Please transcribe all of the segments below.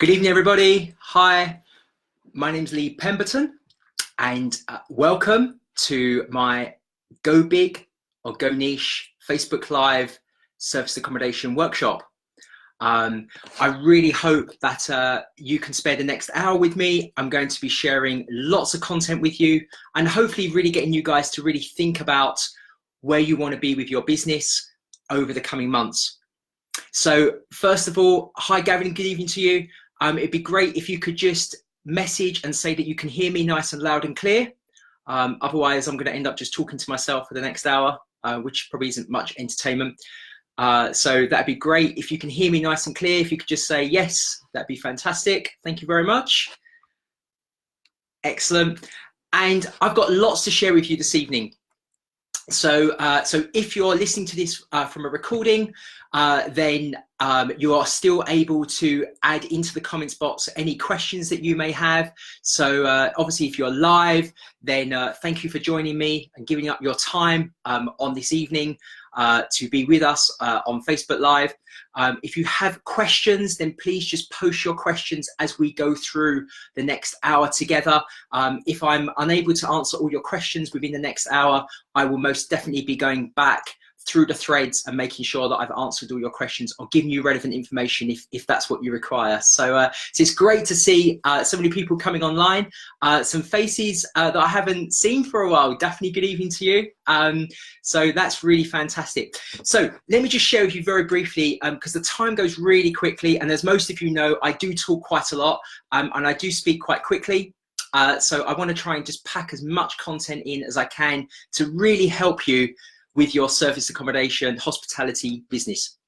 Good evening, everybody. Hi, my name's Lee Pemberton, and welcome to my Go Big or Go Niche Facebook Live Service Accommodation Workshop. I really hope that you can spare the next hour with me. I'm going to be sharing lots of content with you and hopefully really getting you guys to really think about where you want to be with your business over the coming months. So first of all, hi Gavin, good evening to you. It'd be great if you could just message and say that you can hear me nice and loud and clear. Otherwise, I'm going to end up just talking to myself for the next hour, which probably isn't much entertainment. So that'd be great. If you can hear me nice and clear, if you could just say yes, that'd be fantastic. Thank you very much. Excellent. And I've got lots to share with you this evening. So if you're listening to this from a recording, then you are still able to add into the comments box any questions that you may have. So obviously if you're live, then thank you for joining me and giving up your time on this evening to be with us on Facebook Live. If you have questions, then please just post your questions as we go through the next hour together. If I'm unable to answer all your questions within the next hour, I will most definitely be going back through the threads and making sure that I've answered all your questions or giving you relevant information if that's what you require. So it's great to see so many people coming online, some faces that I haven't seen for a while. Daphne, good evening to you. So that's really fantastic. So let me just share with you very briefly, because the time goes really quickly, and as most of you know, I do talk quite a lot and I do speak quite quickly. So I want to try and just pack as much content in as I can to really help you with your service accommodation hospitality business.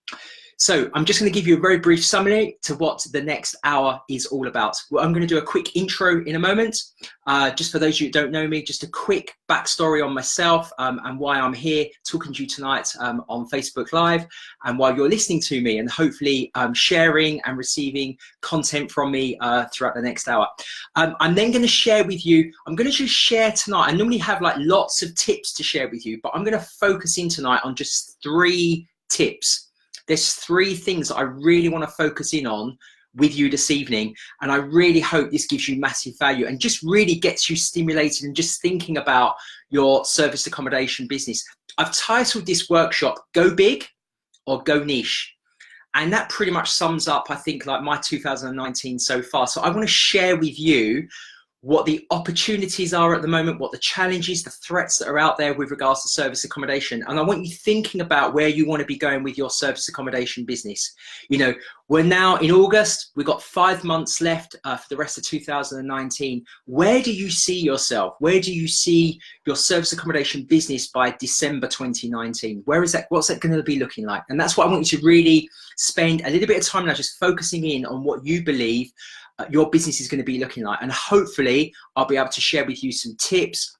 So I'm just going to give you a very brief summary to what the next hour is all about. Well, I'm going to do a quick intro in a moment. Just for those of you who don't know me, just a quick backstory on myself and why I'm here talking to you tonight on Facebook Live, and while you're listening to me and hopefully sharing and receiving content from me throughout the next hour. I'm then going to share with you, I'm going to just share tonight. I normally have like lots of tips to share with you, but I'm going to focus in tonight on just 3 tips. There's 3 things that I really want to focus in on with you this evening, and I really hope this gives you massive value and just really gets you stimulated and just thinking about your service accommodation business. I've titled this workshop Go Big or Go Niche, and that pretty much sums up, I think, like my 2019 so far. So I want to share with you what the opportunities are at the moment, what the challenges, the threats that are out there with regards to service accommodation. And I want you thinking about where you want to be going with your service accommodation business. You know, we're now in August, we've got 5 months left for the rest of 2019. Where do you see yourself? Where do you see your service accommodation business by December 2019? Where is that? What's that going to be looking like? And that's what I want you to really spend a little bit of time now just focusing in on what you believe your business is going to be looking like, and hopefully I'll be able to share with you some tips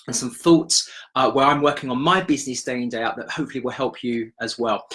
and some thoughts where I'm working on my business day in day out that hopefully will help you as well.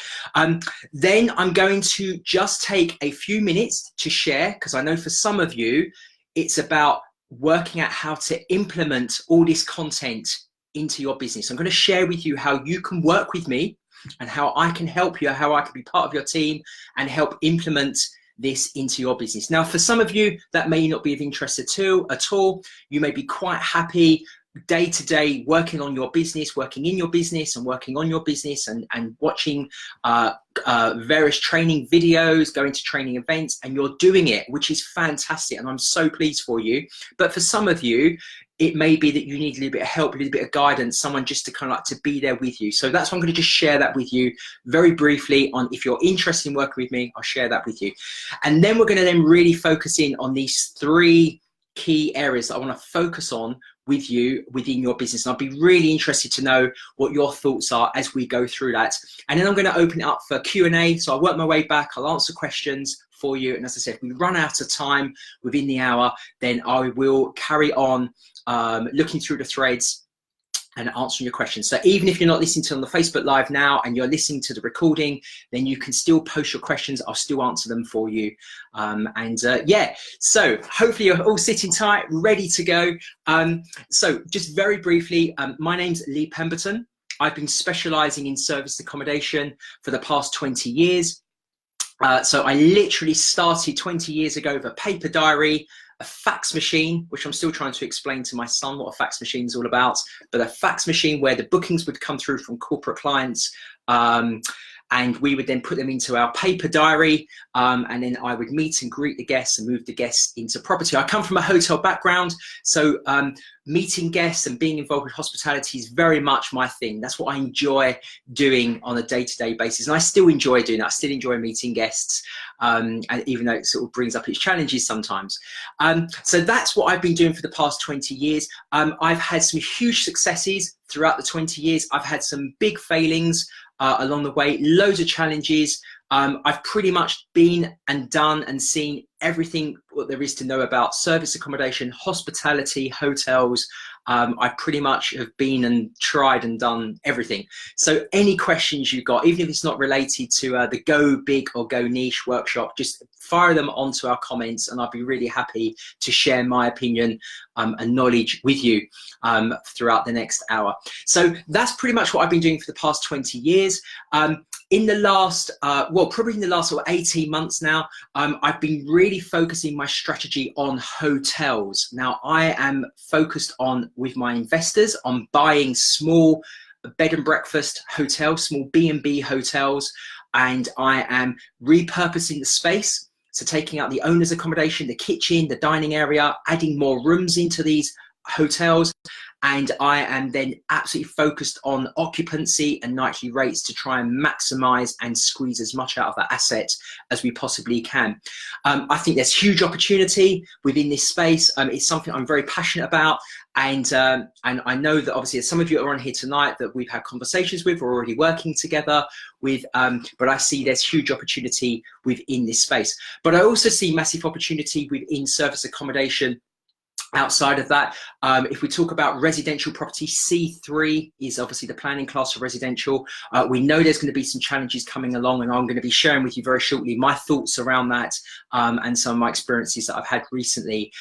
Then I'm going to just take a few minutes to share, because I know for some of you it's about working out how to implement all this content into your business. I'm going to share with you how you can work with me and how I can help you, how I can be part of your team and help implement this into your business. Now, for some of you, that may not be of interest at all. You may be quite happy day to day working on your business, working in your business and working on your business and watching various training videos, going to training events, and you're doing it, which is fantastic. And I'm so pleased for you. But for some of you, it may be that you need a little bit of help, a little bit of guidance, someone just to kind of like to be there with you. So that's why I'm going to just share that with you very briefly on, if you're interested in working with me, I'll share that with you. And then we're going to then really focus in on these 3 key areas that I want to focus on with you within your business. And I'll be really interested to know what your thoughts are as we go through that. And then I'm going to open it up for Q&A. So I'll work my way back, I'll answer questions for you. And as I said, if we run out of time within the hour, then I will carry on looking through the threads and answering your questions. So even if you're not listening to on the Facebook Live now and you're listening to the recording, then you can still post your questions. I'll still answer them for you. Yeah, so hopefully you're all sitting tight, ready to go. So just very briefly, my name's Lee Pemberton. I've been specializing in service accommodation for the past 20 years. So I literally started 20 years ago with a paper diary, a fax machine, which I'm still trying to explain to my son what a fax machine is all about, but a fax machine where the bookings would come through from corporate clients, and we would then put them into our paper diary, and then I would meet and greet the guests and move the guests into property. I come from a hotel background, so meeting guests and being involved with hospitality is very much my thing. That's what I enjoy doing on a day-to-day basis, and I still enjoy doing that. I still enjoy meeting guests, and even though it sort of brings up its challenges sometimes. So that's what I've been doing for the past 20 years. I've had some huge successes throughout the 20 years. I've had some big failings along the way, loads of challenges. I've pretty much been and done and seen everything what there is to know about service accommodation, hospitality, hotels. I pretty much have been and tried and done everything. So any questions you've got, even if it's not related to the Go Big or Go Niche workshop, just fire them onto our comments and I'll be really happy to share my opinion and knowledge with you throughout the next hour. So that's pretty much what I've been doing for the past 20 years. In the last, well, probably in the last sort of 18 months now, I've been really focusing my strategy on hotels. Now, I am focused on, with my investors, on buying small bed and breakfast hotels, small B&B hotels, and I am repurposing the space. So taking out the owner's accommodation, the kitchen, the dining area, adding more rooms into these hotels. And I am then absolutely focused on occupancy and nightly rates to try and maximize and squeeze as much out of that asset as we possibly can. I think there's huge opportunity within this space. It's something I'm very passionate about. And I know that obviously some of you are on here tonight that we've had conversations with, we're already working together with, but I see there's huge opportunity within this space. But I also see massive opportunity within service accommodation. Outside of that, if we talk about residential property, C3 is obviously the planning class for residential. We know there's going to be some challenges coming along, and I'm going to be sharing with you very shortly my thoughts around that and some of my experiences that I've had recently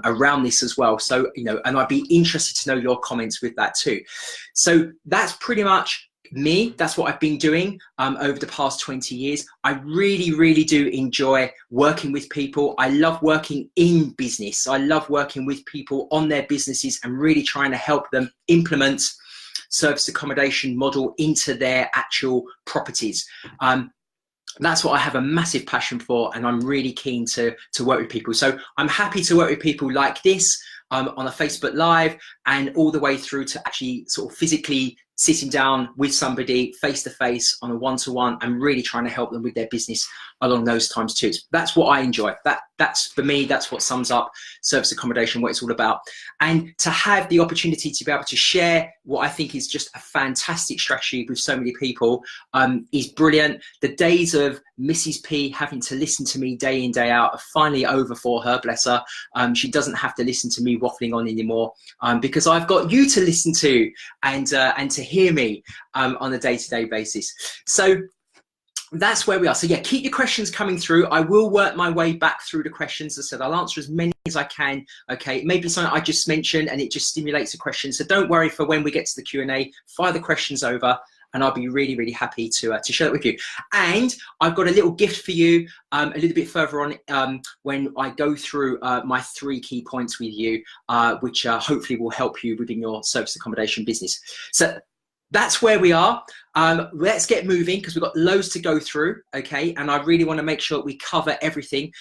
around this as well. So, you know, and I'd be interested to know your comments with that too. So that's pretty much me. That's what I've been doing over the past 20 years. I really, really do enjoy working with people. I love working in business. I love working with people on their businesses and really trying to help them implement service accommodation model into their actual properties. That's what I have a massive passion for, and I'm really keen to work with people. So I'm happy to work with people like this on a Facebook Live, and all the way through to actually sort of physically sitting down with somebody face to face on a one-to-one and really trying to help them with their business along those times too. That's what I enjoy. That's for me, that's what sums up service accommodation, what it's all about. And to have the opportunity to be able to share what I think is just a fantastic strategy with so many people is brilliant. The days of Mrs. P having to listen to me day in, day out are finally over for her, bless her. She doesn't have to listen to me waffling on anymore because I've got you to listen to and to hear me on a day-to-day basis. So that's where we are. So yeah, keep your questions coming through. I will work my way back through the questions. As I said, I'll answer as many as I can. Okay, maybe something I just mentioned and it just stimulates a question. So don't worry, for when we get to the Q&A, fire the questions over and I'll be really, really happy to share it with you. And I've got a little gift for you a little bit further on when I go through my 3 key points with you, which hopefully will help you within your service accommodation business. So that's where we are. Let's get moving because we've got loads to go through, okay? And I really want to make sure we cover everything.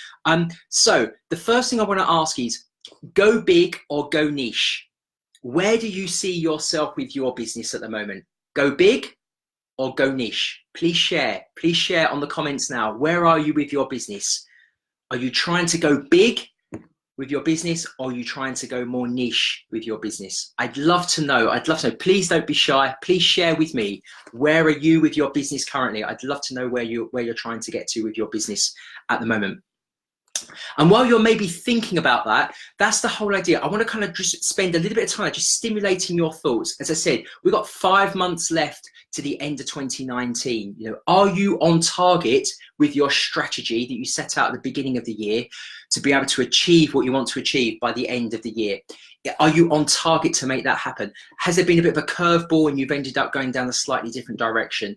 So the first thing I want to ask is, go big or go niche? Where do you see yourself with your business at the moment? Go big or go niche? Please share on the comments now. Where are you with your business? Are you trying to go big with your business, or are you trying to go more niche with your business? I'd love to know. Please don't be shy. Please share with me. Where are you with your business currently? I'd love to know where you're trying to get to with your business at the moment. And while you're maybe thinking about that, that's the whole idea. I want to kind of just spend a little bit of time just stimulating your thoughts. As I said, we've got 5 months left to the end of 2019. You know, are you on target with your strategy that you set out at the beginning of the year to be able to achieve what you want to achieve by the end of the year? are you on target to make that happen? Has there been a bit of a curveball and you've ended up going down a slightly different direction?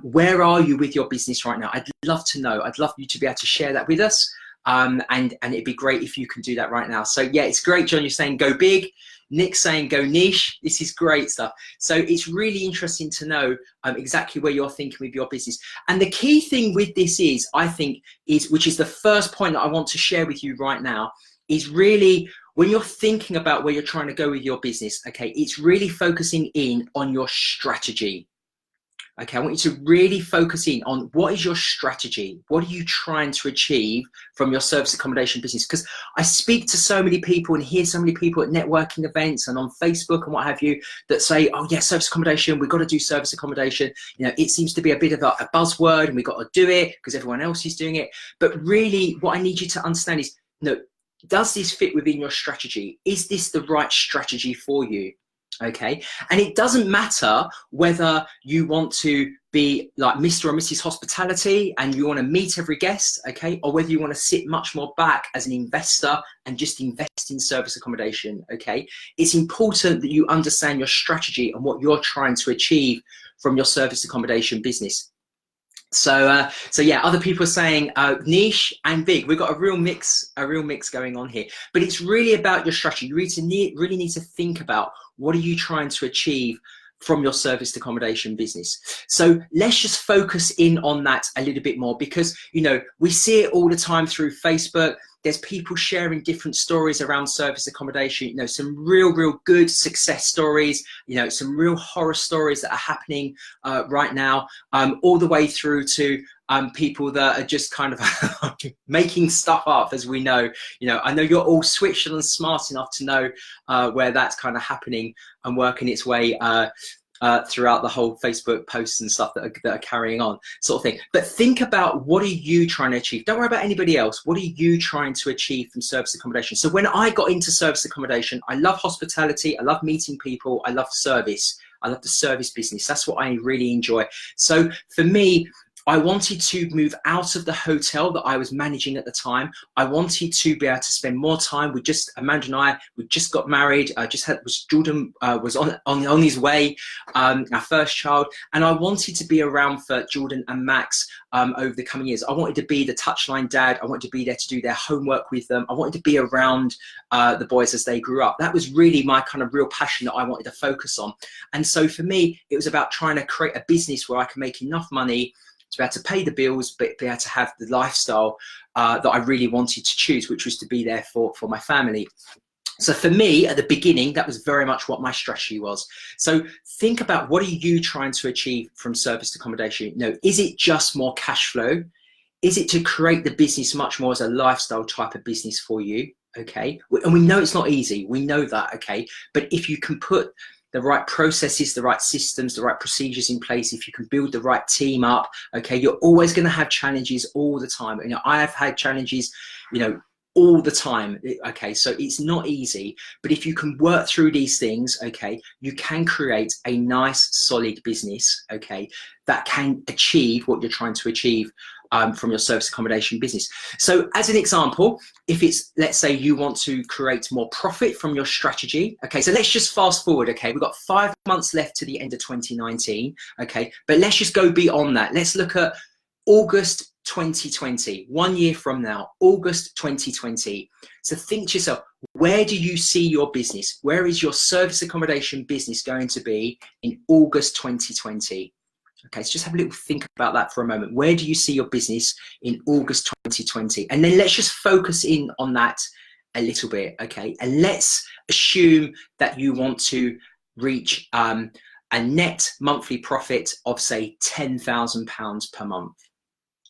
Where are you with your business right now? I'd love to know. I'd love you to be able to share that with us. And it'd be great if you can do that right now. So yeah, it's great, John, you're saying go big. Nick's saying go niche. This is great stuff. So it's really interesting to know exactly where you're thinking with your business. And the key thing with this is, I think, which is the first point that I want to share with you right now, is really when you're thinking about where you're trying to go with your business, okay, it's really focusing in on your strategy. Okay, I want you to really focus in on what is your strategy? What are you trying to achieve from your service accommodation business? Because I speak to so many people and hear so many people at networking events and on Facebook and what have you that say, oh yeah, service accommodation, we've got to do service accommodation. You know, it seems to be a bit of a buzzword and we've got to do it because everyone else is doing it. But really what I need you to understand is, you know, does this fit within your strategy? Is this the right strategy for you? Okay, and it doesn't matter whether you want to be like Mr. or Mrs. Hospitality and you want to meet every guest, okay, or whether you want to sit much more back as an investor and just invest in service accommodation, okay. It's important that you understand your strategy and what you're trying to achieve from your service accommodation business. So yeah, other people are saying niche and big. We've got a real mix going on here. But it's really about your strategy. You really need to think about what are you trying to achieve from your service accommodation business. So let's just focus in on that a little bit more, because you know we see it all the time through Facebook. There's people sharing different stories around service accommodation, you know, some real good success stories, you know, some real horror stories that are happening right now, all the way through to people that are just kind of making stuff up, as we know. You know, I know you're all switched on and smart enough to know where that's kind of happening and working its way throughout the whole Facebook posts and stuff that are carrying on, sort of thing. But think about, what are you trying to achieve? Don't worry about anybody else. What are you trying to achieve from service accommodation? So when I got into service accommodation, I love hospitality, I love meeting people, I love service. I love the service business. That's what I really enjoy. So for me, I wanted to move out of the hotel that I was managing at the time. I wanted to be able to spend more time. Amanda and I, we just got married. Jordan was on his way, our first child, and I wanted to be around for Jordan and Max over the coming years. I wanted to be the touchline dad. I wanted to be there to do their homework with them. I wanted to be around the boys as they grew up. That was really my kind of real passion that I wanted to focus on. And so for me, it was about trying to create a business where I can make enough money to be able to pay the bills, but be able to have the lifestyle that I really wanted to choose, which was to be there for my family. So for me, at the beginning, that was very much what my strategy was. So think about, what are you trying to achieve from service accommodation? You know, is it just more cash flow? Is it to create the business much more as a lifestyle type of business for you? Okay, and we know it's not easy. We know that, okay? But if you can put the right processes, the right systems, the right procedures in place, if you can build the right team up, okay, you're always going to have challenges all the time. You know, I have had challenges, you know, all the time. Okay, so it's not easy, but if you can work through these things, okay, you can create a nice, solid business, okay, that can achieve what you're trying to achieve from your service accommodation business. So as an example, if it's, let's say you want to create more profit from your strategy, okay, so let's just fast forward, okay, we've got 5 months left to the end of 2019, okay, but let's just go beyond that. Let's look at August 2020, 1 year from now, August 2020. So think to yourself, where do you see your business? Where is your service accommodation business going to be in August 2020? Okay, so just have a little think about that for a moment. Where do you see your business in August 2020? And then let's just focus in on that a little bit, okay? And let's assume that you want to reach a net monthly profit of, say, £10,000 per month.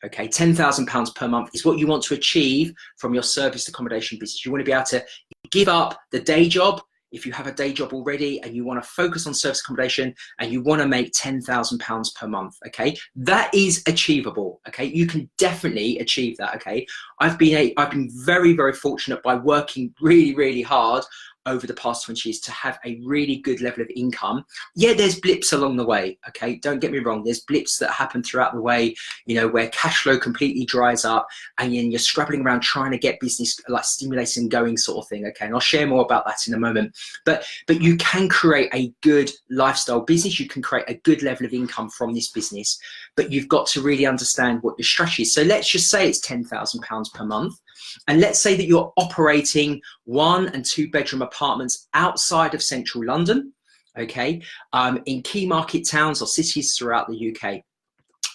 Okay, £10,000 per month is what you want to achieve from your service accommodation business. You want to be able to give up the day job, if you have a day job already, and you want to focus on service accommodation and you want to make £10,000 per month, okay? That is achievable, okay? You can definitely achieve that, okay? I've been very, very fortunate by working really, really hard over the past 20 years to have a really good level of income. Yeah, there's blips along the way, okay? Don't get me wrong. There's blips that happen throughout the way, you know, where cash flow completely dries up and you're scrabbling around trying to get business like stimulating and going sort of thing, okay? And I'll share more about that in a moment. But you can create a good lifestyle business. You can create a good level of income from this business, but you've got to really understand what your strategy is. So let's just say it's £10,000 per month. And let's say that you're operating 1 and 2 bedroom apartments outside of central London, okay, in key market towns or cities throughout the UK.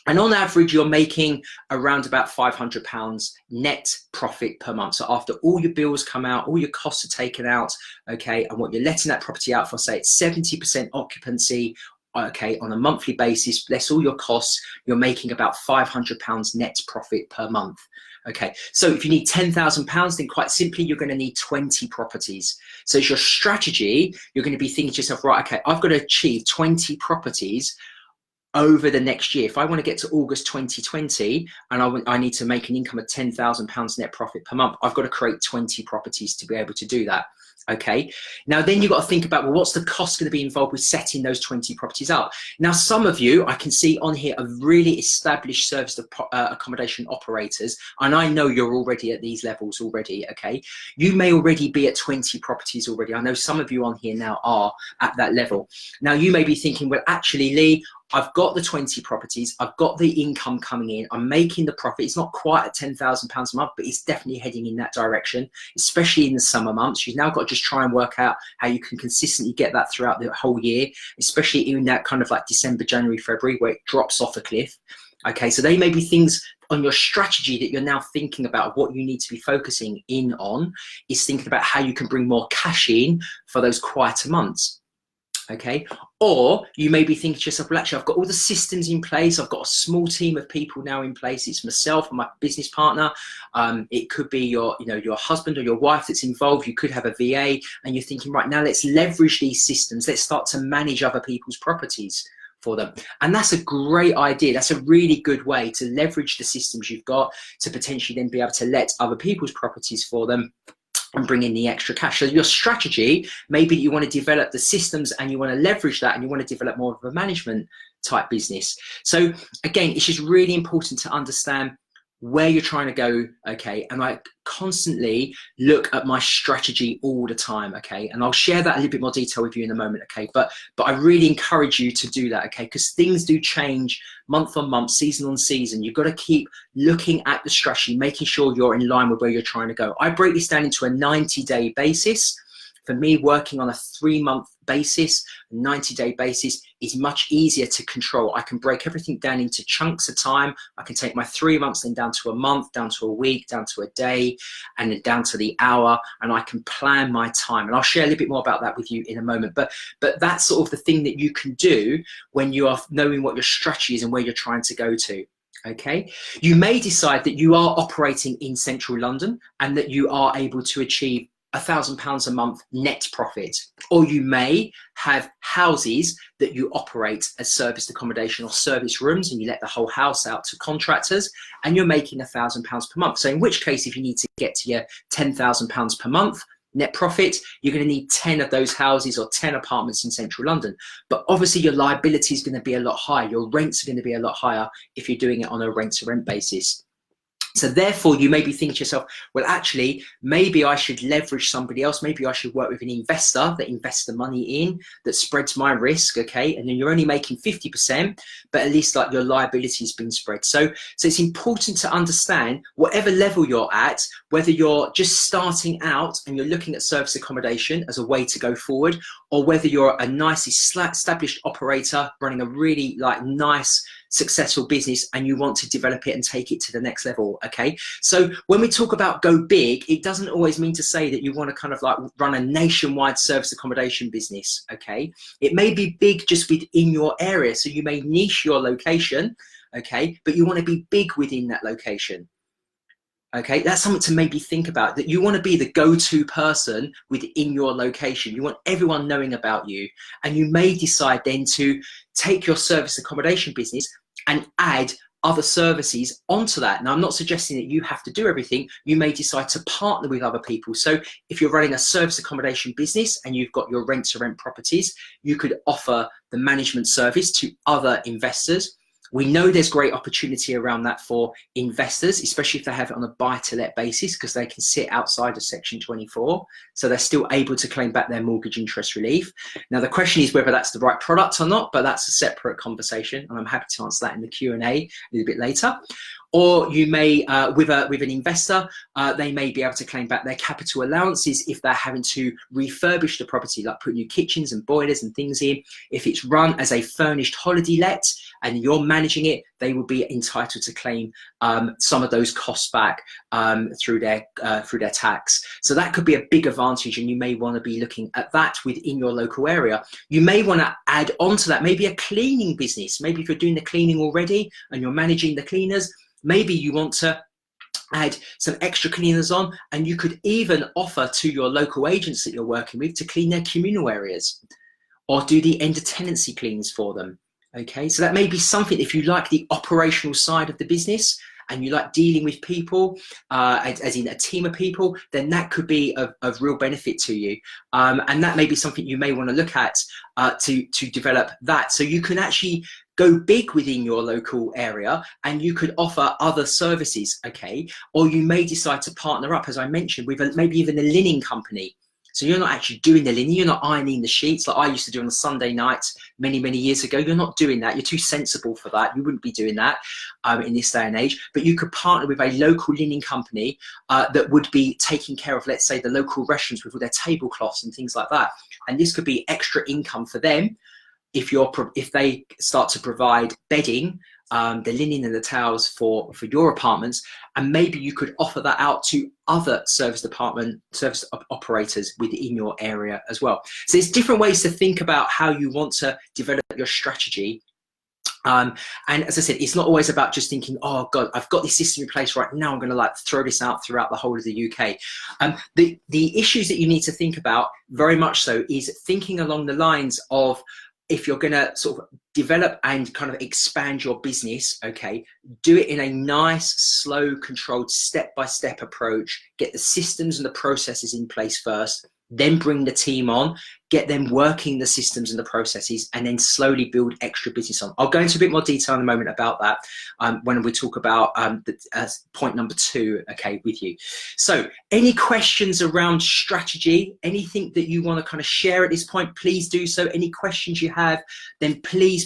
And on average, you're making around about £500 net profit per month. So after all your bills come out, all your costs are taken out, okay, and what you're letting that property out for, say it's 70% occupancy, okay, on a monthly basis, less all your costs, you're making about £500 net profit per month. Okay, so if you need £10,000, then quite simply, you're going to need 20 properties. So as your strategy, you're going to be thinking to yourself, right, okay, I've got to achieve 20 properties over the next year. If I want to get to August 2020 and I need to make an income of £10,000 net profit per month, I've got to create 20 properties to be able to do that. Okay, now then you've got to think about, well, what's the cost going to be involved with setting those 20 properties up? Now, some of you I can see on here are really established service accommodation operators, and I know you're already at these levels already. Okay, you may already be at 20 properties already. I know some of you on here now are at that level. Now you may be thinking, well, actually, Lee, I've got the 20 properties, I've got the income coming in, I'm making the profit. It's not quite at £10,000 a month, but it's definitely heading in that direction, especially in the summer months. You've now got to just try and work out how you can consistently get that throughout the whole year, especially in that kind of like December, January, February, where it drops off a cliff. Okay, so they may be things on your strategy that you're now thinking about. What you need to be focusing in on is thinking about how you can bring more cash in for those quieter months. Okay, or you may be thinking to yourself, well, actually, I've got all the systems in place. I've got a small team of people now in place. It's myself and my business partner. It could be your husband or your wife that's involved. You could have a VA, and you're thinking, right, now let's leverage these systems. Let's start to manage other people's properties for them. And that's a great idea. That's a really good way to leverage the systems you've got to potentially then be able to let other people's properties for them and bring in the extra cash. So your strategy, maybe you want to develop the systems and you want to leverage that and you want to develop more of a management type business. So again, it's just really important to understand where you're trying to go, okay? And I constantly look at my strategy all the time, okay? And I'll share that a little bit more detail with you in a moment, okay? But I really encourage you to do that, okay? Because things do change month on month, season on season. You've got to keep looking at the strategy, making sure you're in line with where you're trying to go. I break this down into a 90-day basis. For me, working on a 3-month basis, a 90-day basis is much easier to control. I can break everything down into chunks of time. I can take my 3 months, then down to a month, down to a week, down to a day, and then down to the hour, and I can plan my time. And I'll share a little bit more about that with you in a moment. But that's sort of the thing that you can do when you are knowing what your strategy is and where you're trying to go to. Okay, you may decide that you are operating in central London and that you are able to achieve £1,000 a month net profit, or you may have houses that you operate as serviced accommodation or service rooms, and you let the whole house out to contractors, and you're making £1,000 per month. So in which case, if you need to get to your £10,000 per month net profit, you're going to need 10 of those houses or 10 apartments in central London. But obviously your liability is going to be a lot higher. Your rents are going to be a lot higher if you're doing it on a rent-to-rent basis. So therefore, you may be thinking to yourself, well, actually, maybe I should leverage somebody else. Maybe I should work with an investor that invests the money in, that spreads my risk, okay? And then you're only making 50%, but at least like your liability has been spread. So it's important to understand whatever level you're at, whether you're just starting out and you're looking at service accommodation as a way to go forward, or whether you're a nice established operator running a really like nice, successful business and you want to develop it and take it to the next level. Okay, so when we talk about go big, it doesn't always mean to say that you want to kind of like run a nationwide service accommodation business. Okay, it may be big just within your area, so you may niche your location, okay, but you want to be big within that location. Okay, that's something to maybe think about, that you want to be the go-to person within your location. You want everyone knowing about you, and you may decide then to take your service accommodation business and add other services onto that. Now, I'm not suggesting that you have to do everything. You may decide to partner with other people. So if you're running a service accommodation business and you've got your rent to rent properties, you could offer the management service to other investors. We know there's great opportunity around that for investors, especially if they have it on a buy-to-let basis, because they can sit outside of Section 24. So they're still able to claim back their mortgage interest relief. Now, the question is whether that's the right product or not, but that's a separate conversation. And I'm happy to answer that in the Q&A a little bit later. Or you may, with an investor, they may be able to claim back their capital allowances if they're having to refurbish the property, like put new kitchens and boilers and things in. If it's run as a furnished holiday let and you're managing it, they will be entitled to claim some of those costs back through their tax. So that could be a big advantage, and you may want to be looking at that within your local area. You may want to add on to that maybe a cleaning business. Maybe if you're doing the cleaning already and you're managing the cleaners, maybe you want to add some extra cleaners on, and you could even offer to your local agents that you're working with to clean their communal areas or do the end of tenancy cleans for them. Okay, so that may be something, if you like the operational side of the business and you like dealing with people, as in a team of people, then that could be of real benefit to you. And that may be something you may want to look at to develop that. So you can actually go big within your local area and you could offer other services, okay? Or you may decide to partner up, as I mentioned, with maybe even a linen company. So you're not actually doing the linen, you're not ironing the sheets like I used to do on a Sunday night many, many years ago. You're not doing that. You're too sensible for that. You wouldn't be doing that in this day and age. But you could partner with a local linen company that would be taking care of, let's say, the local restaurants with all their tablecloths and things like that. And this could be extra income for them if they start to provide bedding, the linen and the towels for your apartments, and maybe you could offer that out to other service operators within your area as well. So there's different ways to think about how you want to develop your strategy. And as I said, it's not always about just thinking, oh God, I've got this system in place right now, I'm going to like throw this out throughout the whole of the UK. The issues that you need to think about very much so is thinking along the lines of, if you're going to sort of develop and kind of expand your business, okay, do it in a nice, slow, controlled, step-by-step approach. Get the systems and the processes in place first, then bring the team on, get them working the systems and the processes, and then slowly build extra business on. I'll go into a bit more detail in a moment about that when we talk about point number 2, okay, with you. So any questions around strategy, anything that you want to kind of share at this point, please do so. Any questions you have, then please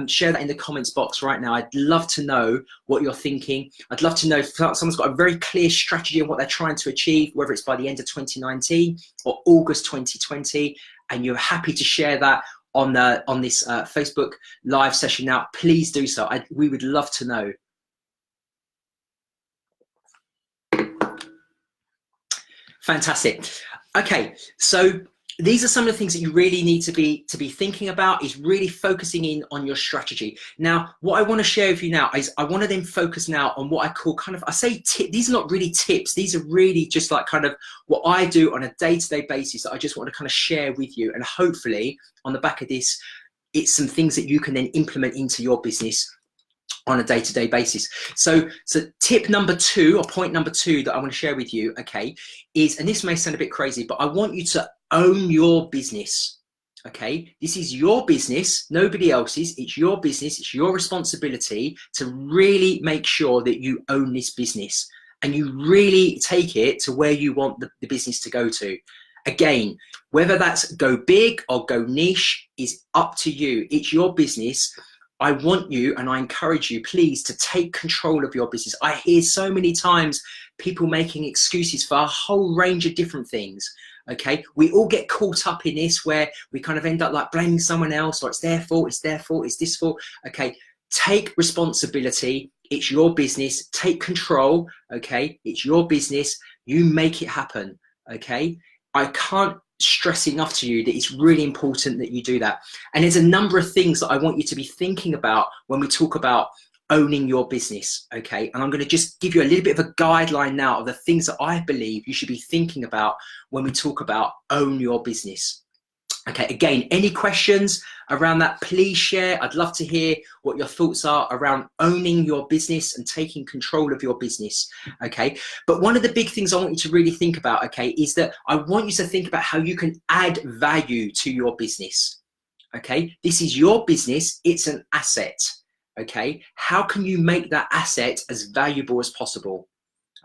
share that in the comments box right now. I'd love to know what you're thinking. I'd love to know if someone's got a very clear strategy on what they're trying to achieve, whether it's by the end of 2019 or August 2020, and you're happy to share that on this Facebook live session now, please do so. We would love to know. Fantastic. Okay, so these are some of the things that you really need to be thinking about, is really focusing in on your strategy. Now, what I want to share with you now is I want to then focus now on what I call kind of, I say tip, these are not really tips, these are really just like kind of what I do on a day-to-day basis that I just want to kind of share with you. And hopefully on the back of this, it's some things that you can then implement into your business on a day-to-day basis. So tip number 2, or point number 2 that I want to share with you, okay, is, and this may sound a bit crazy, but I want you to own your business. Okay, this is your business, nobody else's. It's your business, it's your responsibility to really make sure that you own this business and you really take it to where you want the business to go to. Again, whether that's go big or go niche is up to you. It's your business. I want you, and I encourage you, please, to take control of your business. I hear so many times people making excuses for a whole range of different things. Okay, we all get caught up in this where we kind of end up like blaming someone else, or it's their fault, it's their fault, it's this fault. Okay, take responsibility. It's your business. Take control. Okay, it's your business. You make it happen. Okay, I can't stress enough to you that it's really important that you do that. And there's a number of things that I want you to be thinking about when we talk about owning your business, okay? And I'm going to just give you a little bit of a guideline now of the things that I believe you should be thinking about when we talk about own your business. Okay, again, any questions around that, please share. I'd love to hear what your thoughts are around owning your business and taking control of your business. Okay, but one of the big things I want you to really think about, okay, is that I want you to think about how you can add value to your business. Okay, this is your business, it's an asset. Okay, how can you make that asset as valuable as possible?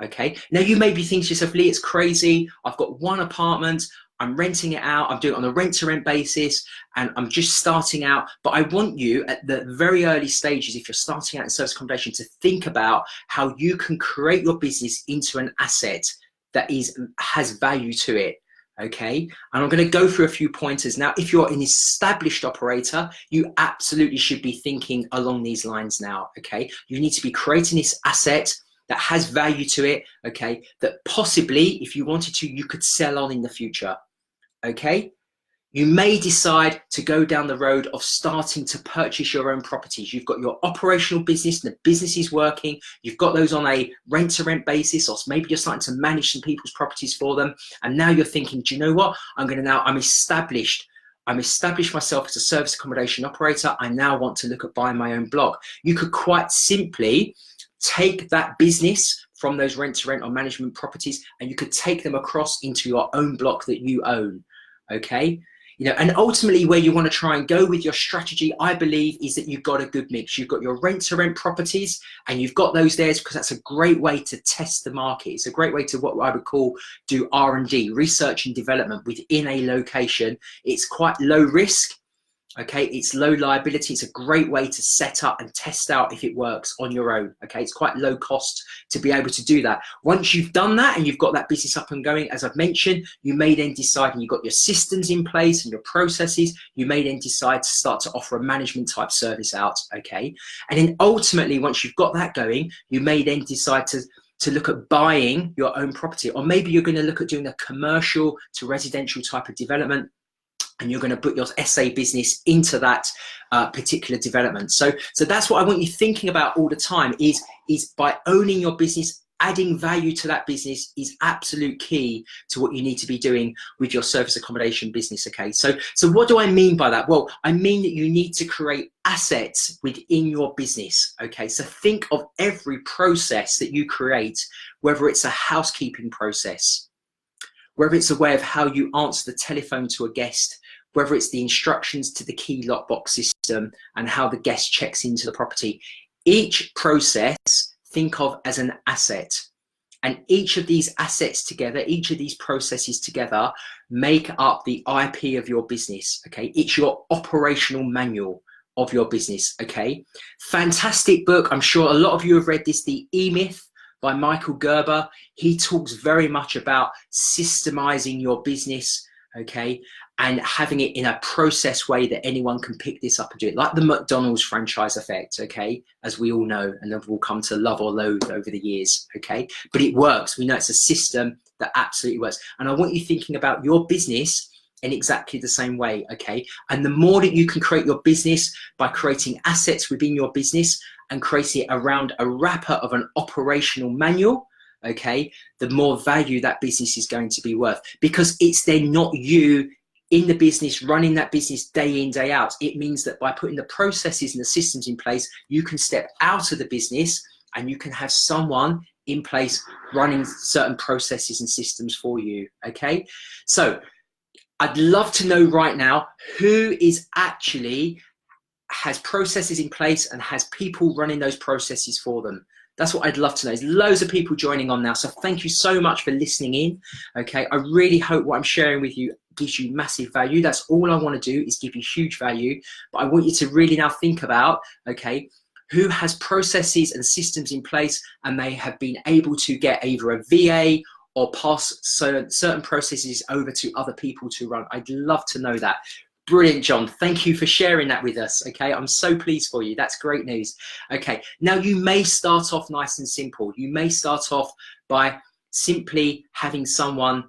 Okay, now you may be thinking to yourself, Lee, it's crazy. I've got one apartment, I'm renting it out, I'm doing it on a rent-to-rent basis, and I'm just starting out. But I want you at the very early stages, if you're starting out in service accommodation, to think about how you can create your business into an asset that has value to it. Okay, and I'm going to go through a few pointers. Now, if you're an established operator, you absolutely should be thinking along these lines now. Okay, you need to be creating this asset that has value to it, okay, that possibly, if you wanted to, you could sell on in the future. Okay, you may decide to go down the road of starting to purchase your own properties. You've got your operational business, the business is working, you've got those on a rent-to-rent basis, or maybe you're starting to manage some people's properties for them, and now you're thinking, do you know what, I'm established myself as a service accommodation operator, I now want to look at buying my own block. You could quite simply take that business from those rent-to-rent or management properties, and you could take them across into your own block that you own. Okay, and ultimately where you want to try and go with your strategy, I believe, is that you've got a good mix. You've got your rent-to-rent properties, and you've got those there because that's a great way to test the market. It's a great way to, what I would call, do R&D, research and development within a location. It's quite low risk. Okay, it's low liability. It's a great way to set up and test out if it works on your own. Okay, it's quite low cost to be able to do that. Once you've done that and you've got that business up and going, as I've mentioned, you may then decide, and you've got your systems in place and your processes, you may then decide to start to offer a management type service out. Okay, and then ultimately, once you've got that going, you may then decide to look at buying your own property, or maybe you're going to look at doing a commercial to residential type of development, and you're going to put your SA business into that particular development. So that's what I want you thinking about all the time, is by owning your business, adding value to that business is absolute key to what you need to be doing with your service accommodation business. Okay, so what do I mean by that? Well, I mean that you need to create assets within your business. Okay, so think of every process that you create, whether it's a housekeeping process, whether it's a way of how you answer the telephone to a guest, whether it's the instructions to the key lockbox system and how the guest checks into the property. Each process, think of as an asset. And each of these assets together, each of these processes together, make up the IP of your business. Okay, it's your operational manual of your business. Okay, fantastic book. I'm sure a lot of you have read this, The E-Myth by Michael Gerber. He talks very much about systemizing your business, okay, and having it in a process way that anyone can pick this up and do it, like the McDonald's franchise effect, okay, as we all know, and then we'll come to love or loathe over the years, okay, but it works. We know it's a system that absolutely works. And I want you thinking about your business in exactly the same way, okay, and the more that you can create your business by creating assets within your business and creating it around a wrapper of an operational manual, okay, the more value that business is going to be worth, because it's then not you in the business running that business day in, day out. It means that by putting the processes and the systems in place, you can step out of the business and you can have someone in place running certain processes and systems for you. Okay, so I'd love to know right now who is actually has processes in place and has people running those processes for them. That's what I'd love to know. There's loads of people joining on now. So thank you so much for listening in. Okay, I really hope what I'm sharing with you gives you massive value. That's all I want to do, is give you huge value. But I want you to really now think about, okay, who has processes and systems in place and they have been able to get either a VA or pass certain processes over to other people to run. I'd love to know that. Brilliant, John. Thank you for sharing that with us. Okay, I'm so pleased for you. That's great news. Okay, now you may start off nice and simple. You may start off by simply having someone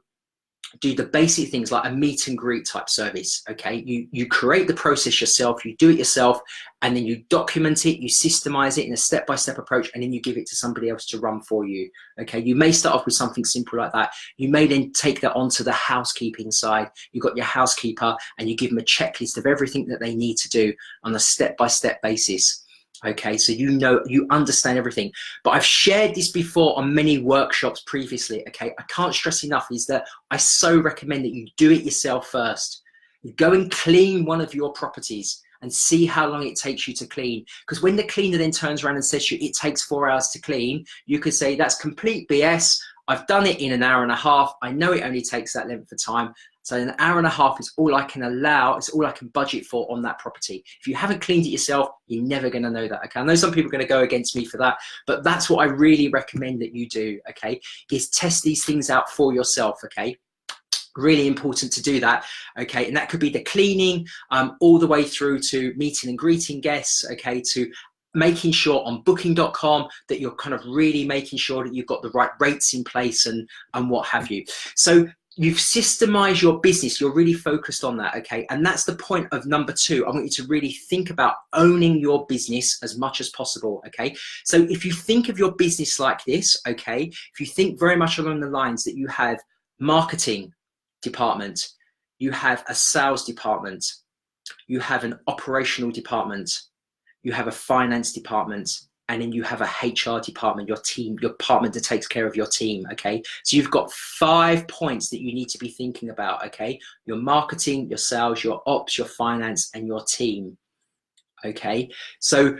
do the basic things like a meet and greet type service. Okay, you create the process yourself, you do it yourself, and then you document it, you systemize it in a step-by-step approach, and then you give it to somebody else to run for you. Okay, you may start off with something simple like that. You may then take that onto the housekeeping side. You've got your housekeeper and you give them a checklist of everything that they need to do on a step-by-step basis. Okay, so you know, you understand everything. But I've shared this before on many workshops previously. Okay, I can't stress enough is that I so recommend that you do it yourself first. You go and clean one of your properties and see how long it takes you to clean. Because when the cleaner then turns around and says to you, it takes 4 hours to clean, you could say that's complete BS. I've done it in an hour and a half. I know it only takes that length of time. So an hour and a half is all I can allow, it's all I can budget for on that property. If you haven't cleaned it yourself, you're never going to know that. Okay, I know some people are going to go against me for that, but that's what I really recommend that you do, okay, is test these things out for yourself, okay? Really important to do that, okay? And that could be the cleaning, all the way through to meeting and greeting guests, okay, to making sure on booking.com that you're kind of really making sure that you've got the right rates in place and what have you. So you've systemized your business, you're really focused on that, okay? And that's the point of number 2. I want you to really think about owning your business as much as possible, okay? So if you think of your business like this, okay, if you think very much along the lines that you have marketing department, you have a sales department, you have an operational department, you have a finance department, and then you have a HR department, your team, your department that takes care of your team, okay? So you've got 5 points that you need to be thinking about, okay? Your marketing, your sales, your ops, your finance, and your team, okay? So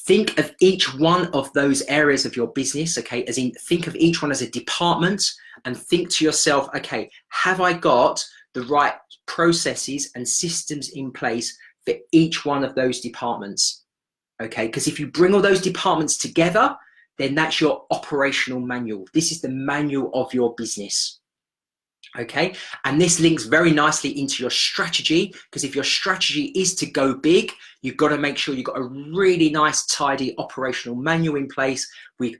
think of each one of those areas of your business, okay? As in, think of each one as a department and think to yourself, okay, have I got the right processes and systems in place for each one of those departments? Okay, because if you bring all those departments together, then that's your operational manual. This is the manual of your business. Okay, and this links very nicely into your strategy, because if your strategy is to go big, you've got to make sure you've got a really nice, tidy operational manual in place with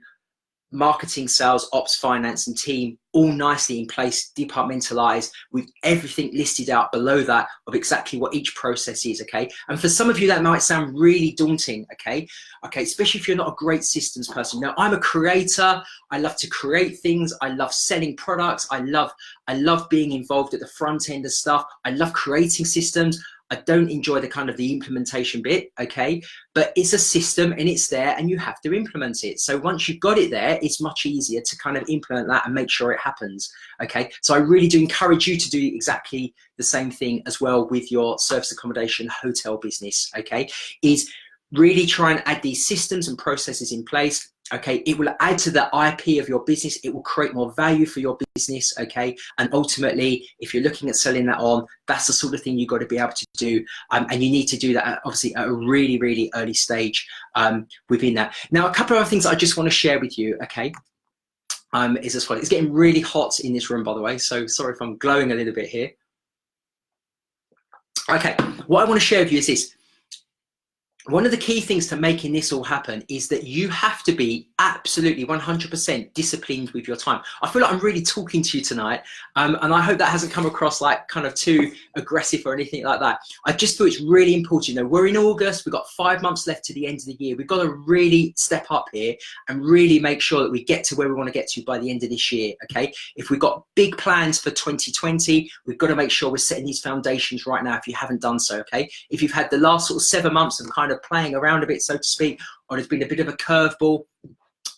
marketing, sales, ops, finance, and team all nicely in place, departmentalized, with everything listed out below that of exactly what each process is, okay? And for some of you, that might sound really daunting, okay? Okay, especially if you're not a great systems person. Now, I'm a creator. I love to create things. I love selling products. I love being involved at the front end of stuff. I love creating systems. I don't enjoy the kind of the implementation bit, okay? But it's a system and it's there and you have to implement it. So once you've got it there, it's much easier to kind of implement that and make sure it happens, okay? So I really do encourage you to do exactly the same thing as well with your service accommodation hotel business, okay? Is really try and add these systems and processes in place. Okay, it will add to the IP of your business. It will create more value for your business. Okay, and ultimately, if you're looking at selling that on, that's the sort of thing you've got to be able to do, and you need to do that obviously at a really, really early stage within that. Now, a couple of other things I just want to share with you. Okay, is as well. It's getting really hot in this room, by the way. So sorry if I'm glowing a little bit here. Okay, what I want to share with you is this. One of the key things to making this all happen is that you have to be absolutely 100% disciplined with your time. I feel like I'm really talking to you tonight, and I hope that hasn't come across like kind of too aggressive or anything like that. I just feel it's really important. You know, we're in August, we've got 5 months left to the end of the year. We've got to really step up here and really make sure that we get to where we want to get to by the end of this year, okay? If we've got big plans for 2020, we've got to make sure we're setting these foundations right now if you haven't done so, okay? If you've had the last sort of 7 months of kind of playing around a bit, so to speak, or there's been a bit of a curveball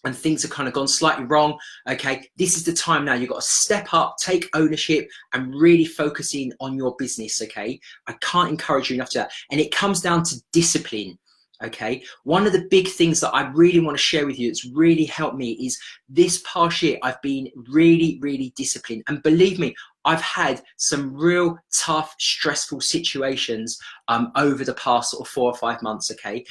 and things have kind of gone slightly wrong, okay, this is the time now. You've got to step up, take ownership, and really focus in on your business, okay? I can't encourage you enough to that. And it comes down to discipline, okay? One of the big things that I really want to share with you that's really helped me is this past year, I've been really, really disciplined. And believe me, I've had some real tough, stressful situations over the past sort of 4 or 5 months, okay,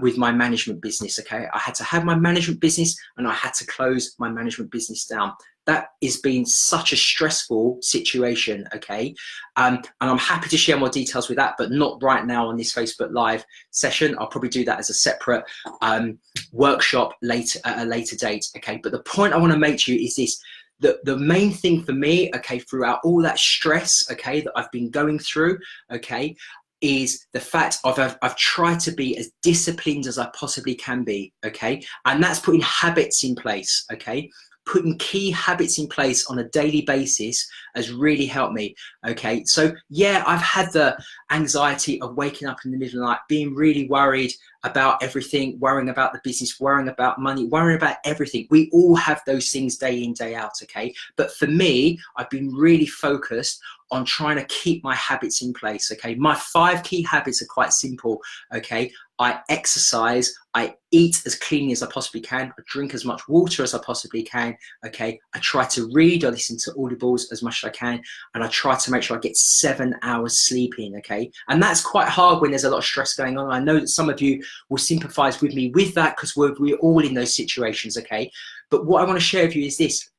with my management business, okay? I had to have my management business and I had to close my management business down. That has been such a stressful situation, okay? And I'm happy to share more details with that, but not right now on this Facebook Live session. I'll probably do that as a separate workshop later at a later date, okay? But the point I want to make to you is this. the main thing for me, okay, throughout all that stress, okay, that I've been going through, okay, is the fact I've tried to be as disciplined as I possibly can be, okay? And that's putting habits in place, okay? Putting key habits in place on a daily basis has really helped me, okay? So yeah, I've had the anxiety of waking up in the middle of the night, being really worried about everything, worrying about the business, worrying about money, worrying about everything. We all have those things day in, day out, okay? But for me, I've been really focused on trying to keep my habits in place, okay? My 5 key habits are quite simple, okay? I exercise, I eat as cleanly as I possibly can, I drink as much water as I possibly can, okay? I try to read or listen to audibles as much as I can, and I try to make sure I get 7 hours sleep in, okay? And that's quite hard when there's a lot of stress going on. I know that some of you will sympathize with me with that because we're all in those situations, okay? But what I want to share with you is this,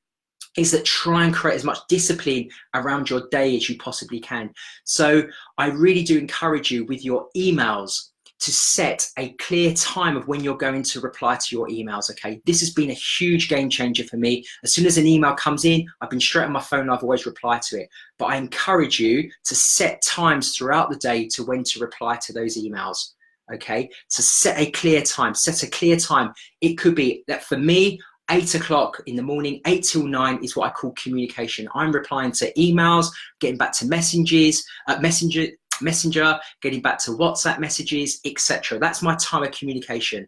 is that try and create as much discipline around your day as you possibly can. So I really do encourage you with your emails to set a clear time of when you're going to reply to your emails, okay? This has been a huge game changer for me. As soon as an email comes in, I've been straight on my phone, I've always replied to it. But I encourage you to set times throughout the day to when to reply to those emails, okay? So set a clear time, set a clear time. It could be that for me, 8 o'clock in the morning, 8 till 9 is what I call communication. I'm replying to emails, getting back to Messenger, getting back to WhatsApp messages, etc. That's my time of communication,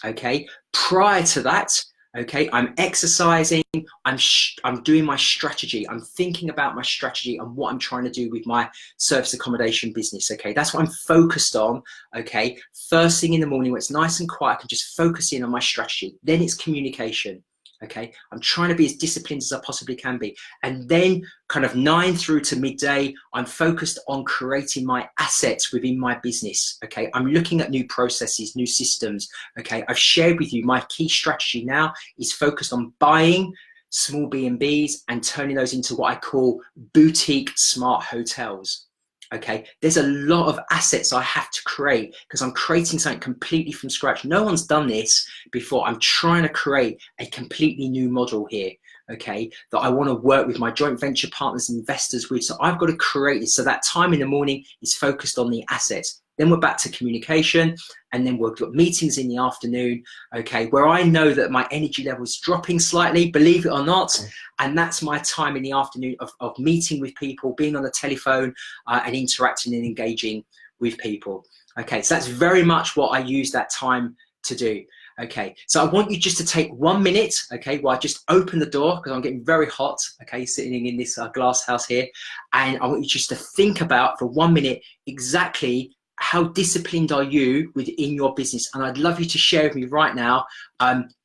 okay? Prior to that, okay, I'm exercising, I'm doing my strategy, I'm thinking about my strategy and what I'm trying to do with my service accommodation business, okay? That's what I'm focused on, okay? First thing in the morning when it's nice and quiet, I can just focus in on my strategy. Then it's communication, okay? I'm trying to be as disciplined as I possibly can be. And then kind of 9 through to midday, I'm focused on creating my assets within my business, okay? I'm looking at new processes, new systems, okay? I've shared with you my key strategy now is focused on buying small B&Bs and turning those into what I call boutique smart hotels. Okay, there's a lot of assets I have to create because I'm creating something completely from scratch. No one's done this before. I'm trying to create a completely new model here, okay, that I want to work with my joint venture partners and investors with. So I've got to create this. So that time in the morning is focused on the assets. Then we're back to communication, and then we've got meetings in the afternoon, okay, where I know that my energy level is dropping slightly, believe it or not, and that's my time in the afternoon of meeting with people, being on the telephone and interacting and engaging with people. Okay, so that's very much what I use that time to do. Okay, so I want you just to take 1 minute, okay, while I just open the door because I'm getting very hot, okay, sitting in this glass house here, and I want you just to think about for 1 minute exactly how disciplined are you within your business? And I'd love you to share with me right now,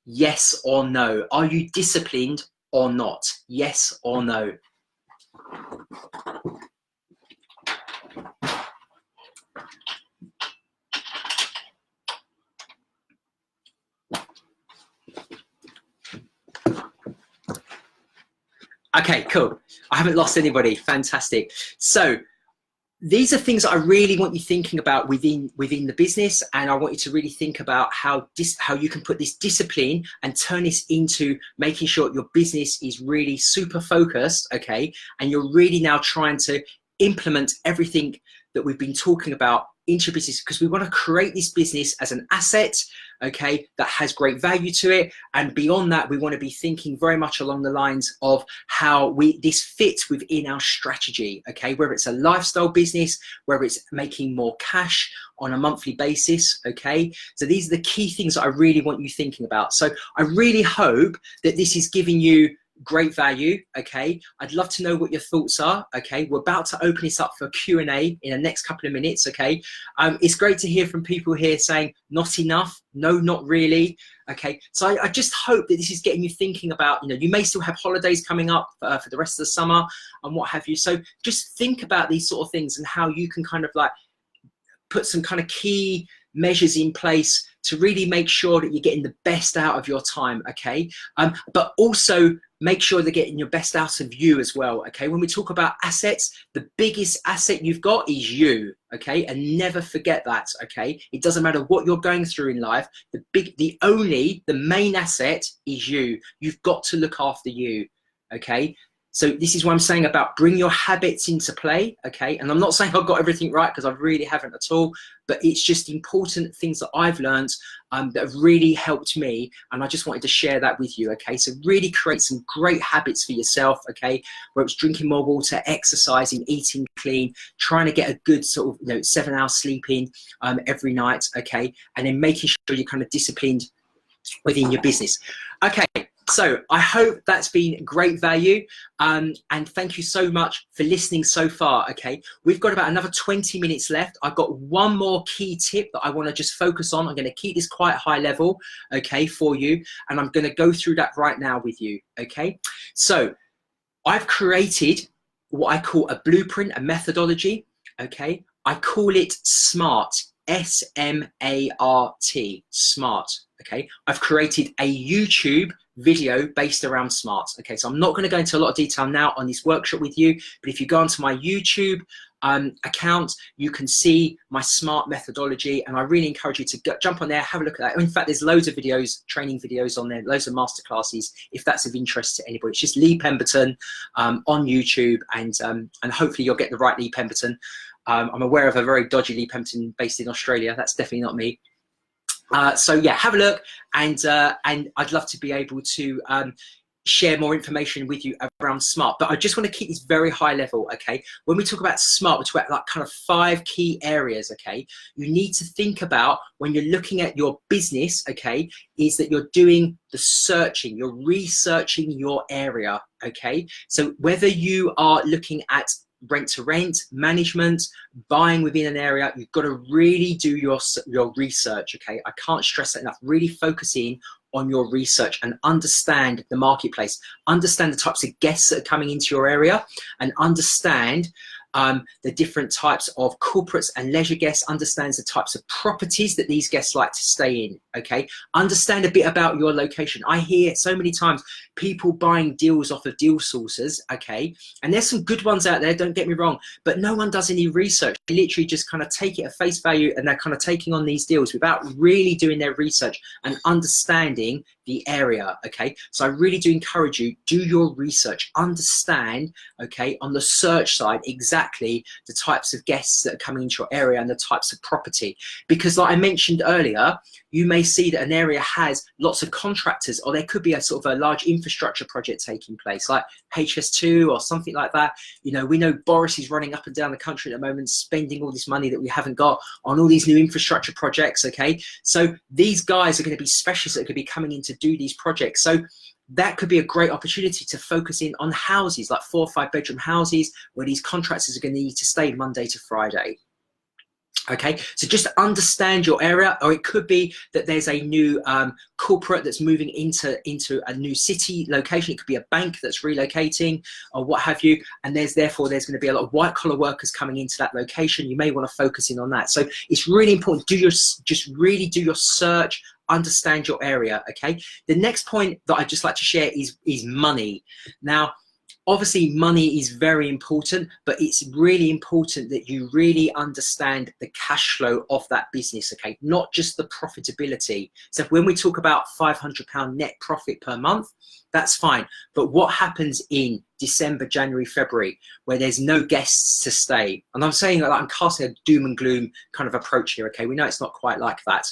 yes or no. Are you disciplined or not? Yes or no? Okay, cool. I haven't lost anybody. Fantastic. So these are things that I really want you thinking about within the business, and I want you to really think about how you can put this discipline and turn this into making sure your business is really super focused, okay? And you're really now trying to implement everything that we've been talking about into your business, because we want to create this business as an asset, okay, that has great value to it. And beyond that, we want to be thinking very much along the lines of how this fits within our strategy, okay, whether it's a lifestyle business, whether it's making more cash on a monthly basis, okay? So these are the key things that I really want you thinking about. So I really hope that this is giving you great value, okay? I'd love to know what your thoughts are, okay? We're about to open this up for Q&A in the next couple of minutes, okay? It's great to hear from people here saying, not enough, no, not really, okay? So I just hope that this is getting you thinking about, you know, you may still have holidays coming up for the rest of the summer and what have you. So just think about these sort of things and how you can kind of like put some kind of key measures in place to really make sure that you're getting the best out of your time, okay? But also make sure they're getting your best out of you as well, okay? When we talk about assets, the biggest asset you've got is you, okay? And never forget that, okay? It doesn't matter what you're going through in life, the main asset is you. You've got to look after you, okay? So this is what I'm saying about bring your habits into play, okay? And I'm not saying I've got everything right, because I really haven't at all, but it's just important things that I've learned that have really helped me, and I just wanted to share that with you, okay? So really create some great habits for yourself, okay? Whether it's drinking more water, exercising, eating clean, trying to get a good sort of 7 hours sleeping every night, okay? And then making sure you're kind of disciplined within your business. Okay, so I hope that's been great value, and thank you so much for listening so far. Okay, we've got about another 20 minutes left. I've got one more key tip that I want to just focus on. I'm going to keep this quite high level, okay, for you, and I'm going to go through that right now with you. Okay, so I've created what I call a blueprint, a methodology. Okay, I call it SMART, S-M-A-R-T, SMART. Okay, I've created a YouTube video based around SMART. Okay, so I'm not going to go into a lot of detail now on this workshop with you, but if you go onto my YouTube account, you can see my SMART methodology, and I really encourage you to jump on there, have a look at that. In fact, there's loads of videos, training videos on there, loads of masterclasses, if that's of interest to anybody. It's just Lee Pemberton on YouTube, and hopefully you'll get the right Lee Pemberton. I'm aware of a very dodgy Lee Pemberton based in Australia. That's definitely not me. So yeah, have a look, and I'd love to be able to share more information with you around SMART. But I just want to keep this very high level, okay? When we talk about SMART, we talk about like kind of 5 key areas, okay? You need to think about when you're looking at your business, okay, is that you're doing the searching, you're researching your area, okay? So whether you are looking at rent to rent, management, buying within an area, you've got to really do your research, okay? I can't stress that enough. Really focusing on your research and understand the marketplace, understand the types of guests that are coming into your area, and understand the different types of corporates and leisure guests, understands the types of properties that these guests like to stay in, okay? Understand a bit about your location. I hear so many times people buying deals off of deal sources, okay? And there's some good ones out there, don't get me wrong, but no one does any research. They literally just kind of take it at face value, and they're kind of taking on these deals without really doing their research and understanding the area, okay? So I really do encourage you, do your research, understand, okay, on the search side, exactly the types of guests that are coming into your area and the types of property. Because like I mentioned earlier, you may see that an area has lots of contractors, or there could be a sort of a large infrastructure project taking place, like HS2 or something like that. You know, we know Boris is running up and down the country at the moment, spending all this money that we haven't got on all these new infrastructure projects, okay? So these guys are going to be specialists that are going to be coming in to do these projects. So that could be a great opportunity to focus in on houses, like 4 or 5 bedroom houses, where these contractors are going to need to stay Monday to Friday. Okay, so just understand your area. Or it could be that there's a new corporate that's moving into a new city location. It could be a bank that's relocating or what have you, and therefore there's going to be a lot of white collar workers coming into that location. You may want to focus in on that. So it's really important, just really do your search, understand your area, okay? The next point that I'd just like to share is money. Now, obviously money is very important, but it's really important that you really understand the cash flow of that business, okay? Not just the profitability. So when we talk about £500 net profit per month, that's fine. But what happens in December, January, February, where there's no guests to stay? And I'm saying that I'm casting a doom and gloom kind of approach here, okay? We know it's not quite like that.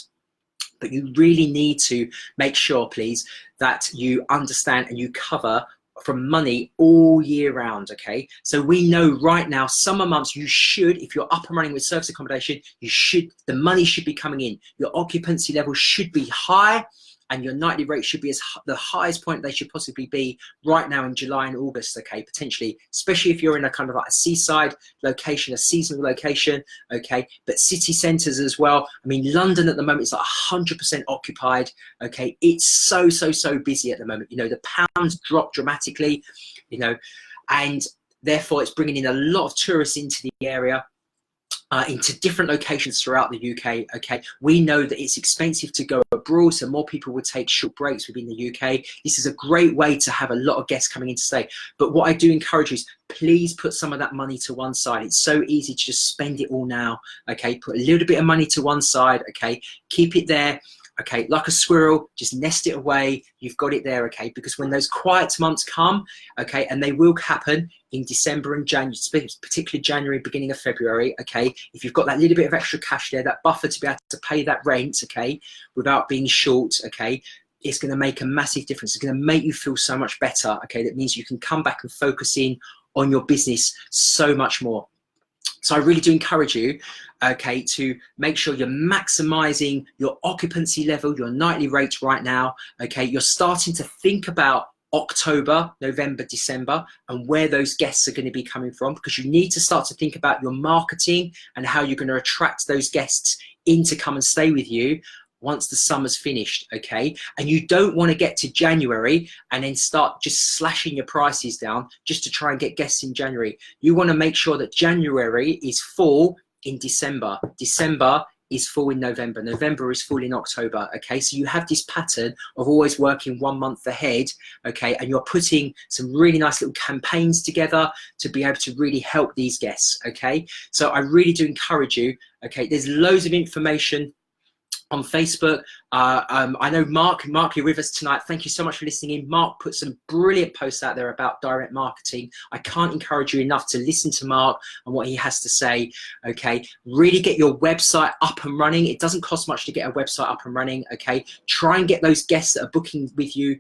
But you really need to make sure, please, that you understand and you cover from money all year round, okay? So we know right now, summer months, you should, if you're up and running with service accommodation, the money should be coming in. Your occupancy level should be high, and your nightly rate should be the highest point they should possibly be right now in July and August, okay, potentially, especially if you're in a kind of like a seaside location, a seasonal location, okay, but city centres as well. I mean, London at the moment is like 100% occupied, okay? It's so busy at the moment. You know, the pound's dropped dramatically, you know, and therefore it's bringing in a lot of tourists into the area. Into different locations throughout the UK, okay? We know that it's expensive to go abroad, so more people would take short breaks within the UK. This is a great way to have a lot of guests coming in to stay. But what I do encourage you is please put some of that money to one side. It's so easy to just spend it all now, okay? Put a little bit of money to one side, okay? Keep it there. okay, like a squirrel, just nest it away. You've got it there, okay? Because when those quiet months come, okay, and they will happen in December and January, particularly January, beginning of February, okay, if you've got that little bit of extra cash there, that buffer to be able to pay that rent, okay, without being short, okay, it's going to make a massive difference. It's going to make you feel so much better, okay? That means you can come back and focus in on your business so much more. So I really do encourage you, okay, to make sure you're maximizing your occupancy level, your nightly rates right now, okay? You're starting to think about October, November, December, and where those guests are going to be coming from, because you need to start to think about your marketing and how you're going to attract those guests in to come and stay with you once the summer's finished, okay? And you don't want to get to January and then start just slashing your prices down just to try and get guests in January. You want to make sure that January is full in December. December is full in November. November is full in October, okay? So you have this pattern of always working 1 month ahead, okay? And you're putting some really nice little campaigns together to be able to really help these guests, okay? So I really do encourage you, okay? There's loads of information on Facebook. I know Mark, you're with us tonight. Thank you so much for listening in. Mark put some brilliant posts out there about direct marketing. I can't encourage you enough to listen to Mark and what he has to say, okay? Really get your website up and running. It doesn't cost much to get a website up and running, okay? Try and get those guests that are booking with you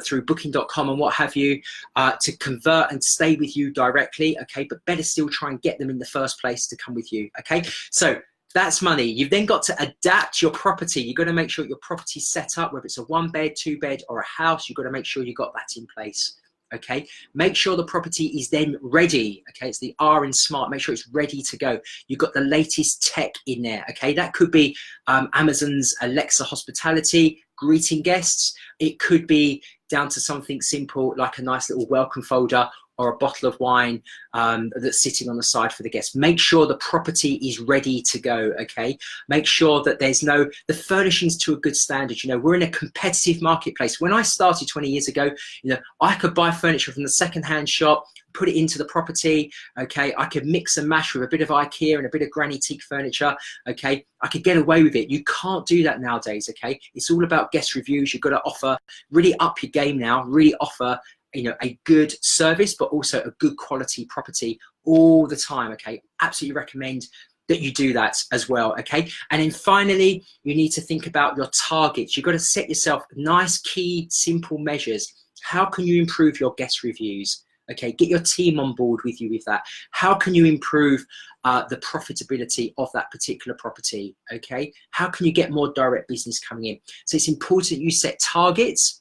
through booking.com and what have you to convert and stay with you directly, okay? But better still, try and get them in the first place to come with you, okay? So that's money. You've then got to adapt your property. You've got to make sure your property's set up, whether it's a 1 bed, 2 bed, or a house. You've got to make sure you've got that in place, okay? Make sure the property is then ready, okay? It's the R in smart. Make sure it's ready to go. You've got the latest tech in there, okay? That could be Amazon's Alexa hospitality, greeting guests. It could be down to something simple like a nice little welcome folder or a bottle of wine that's sitting on the side for the guests. Make sure the property is ready to go, okay? Make sure that there's the furnishings to a good standard. You know, we're in a competitive marketplace. When I started 20 years ago, you know, I could buy furniture from the secondhand shop, put it into the property, okay? I could mix and match with a bit of IKEA and a bit of granny teak furniture, okay? I could get away with it. You can't do that nowadays, okay? It's all about guest reviews. You've got to offer, really up your game now, really offer, you know, a good service, but also a good quality property all the time, okay? Absolutely recommend that you do that as well, okay? And then finally, you need to think about your targets. You've got to set yourself nice, key, simple measures. How can you improve your guest reviews? Okay, get your team on board with you with that. How can you improve the profitability of that particular property, okay? How can you get more direct business coming in? So it's important you set targets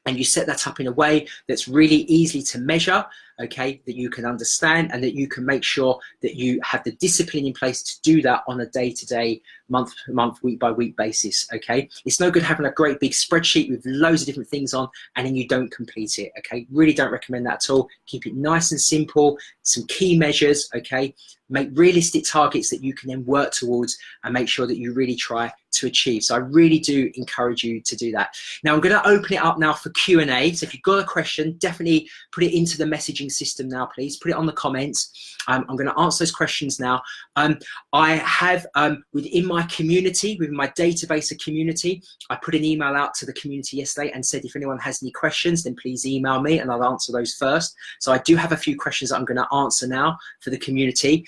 and you set that up in a way that's really easy to measure, okay, that you can understand, and that you can make sure that you have the discipline in place to do that on a day-to-day, month-to-month, week-by-week basis, okay? It's no good having a great big spreadsheet with loads of different things on and then you don't complete it, okay? Really don't recommend that at all. Keep it nice and simple, some key measures, okay? Make realistic targets that you can then work towards and make sure that you really try to achieve. So I really do encourage you to do that. Now I'm going to open it up now for Q&A. So if you've got a question, definitely put it into the messaging system now, please. Put it on the comments. I'm going to answer those questions now. I have within my community, within my database of community, I put an email out to the community yesterday and said if anyone has any questions, then please email me and I'll answer those first. So I do have a few questions that I'm going to answer now for the community.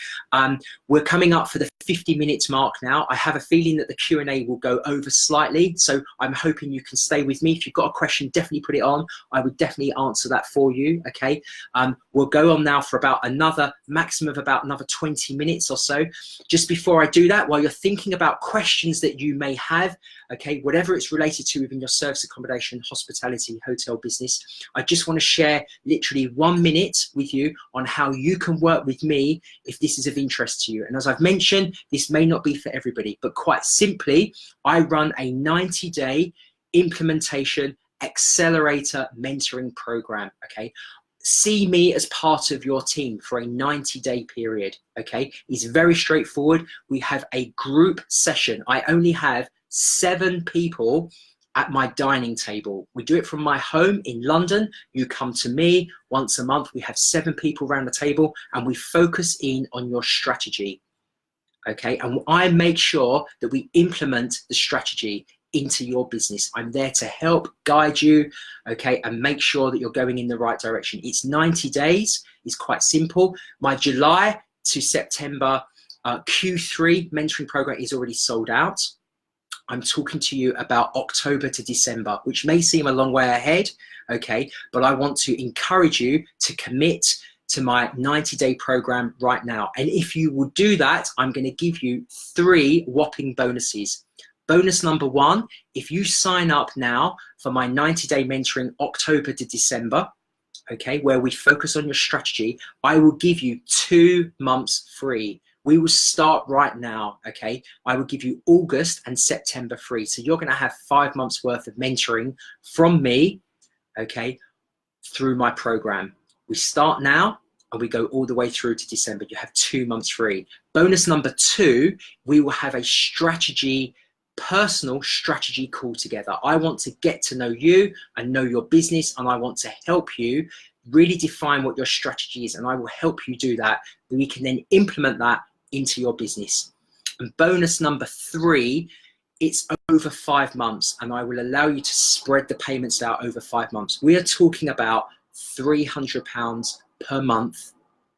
We're coming up for the 50 minutes mark now. I have a feeling that the Q&A will go over slightly, so I'm hoping you can stay with me. If you've got a question, definitely put it on. I would definitely answer that for you, okay? We'll go on now for about maximum of about another 20 minutes or so. Just before I do that, while you're thinking about questions that you may have, okay, whatever it's related to within your service accommodation, hospitality, hotel business, I just want to share literally 1 minute with you on how you can work with me if this is of interest to you. And as I've mentioned, this may not be for everybody, but quite simply, I run a 90-day implementation accelerator mentoring program, okay? See me as part of your team for a 90-day period, okay? It's very straightforward. We have a group session. I only have 7 people at my dining table. We do it from my home in London. You come to me once a month. We have 7 people around the table and we focus in on your strategy, okay? And I make sure that we implement the strategy into your business. I'm there to help guide you, okay, and make sure that you're going in the right direction. It's 90 days. It's quite simple. My July to September Q3 mentoring program is already sold out. I'm talking to you about October to December, which may seem a long way ahead, okay, but I want to encourage you to commit to my 90-day program right now. And if you will do that, I'm going to give you 3 whopping bonuses. Bonus number 1, if you sign up now for my 90-day mentoring October to December, okay, where we focus on your strategy, I will give you 2 months free. We will start right now, okay? I will give you August and September free. So you're going to have 5 months worth of mentoring from me, okay, through my program. We start now and we go all the way through to December. You have 2 months free. Bonus number 2, we will have a personal strategy call together. I want to get to know you and know your business, and I want to help you really define what your strategy is, and I will help you do that. We can then implement that into your business. And bonus number 3, it's over 5 months, and I will allow you to spread the payments out over 5 months. We are talking about £300 per month